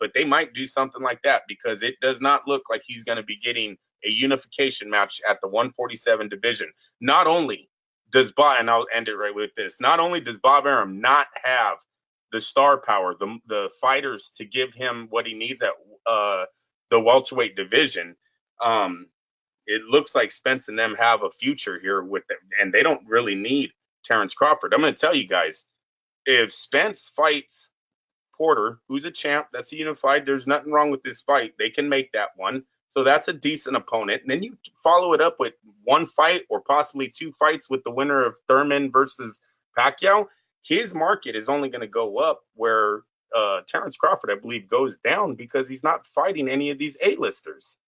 But they might do something like that because it does not look like he's going to be getting a unification match at the 147 division. Not only does Bob, and I'll end it right with this, not only does Bob Arum not have the star power, the fighters to give him what he needs at the welterweight division, it looks like Spence and them have a future here with them, and they don't really need Terrence Crawford. I'm going to tell you guys, if Spence fights Porter, who's a champ, that's a unified, there's nothing wrong with this fight. They can make that one. So that's a decent opponent. And then you follow it up with one fight or possibly two fights with the winner of Thurman versus Pacquiao. His market is only going to go up, where Terrence Crawford, I believe, goes down because he's not fighting any of these A-listers.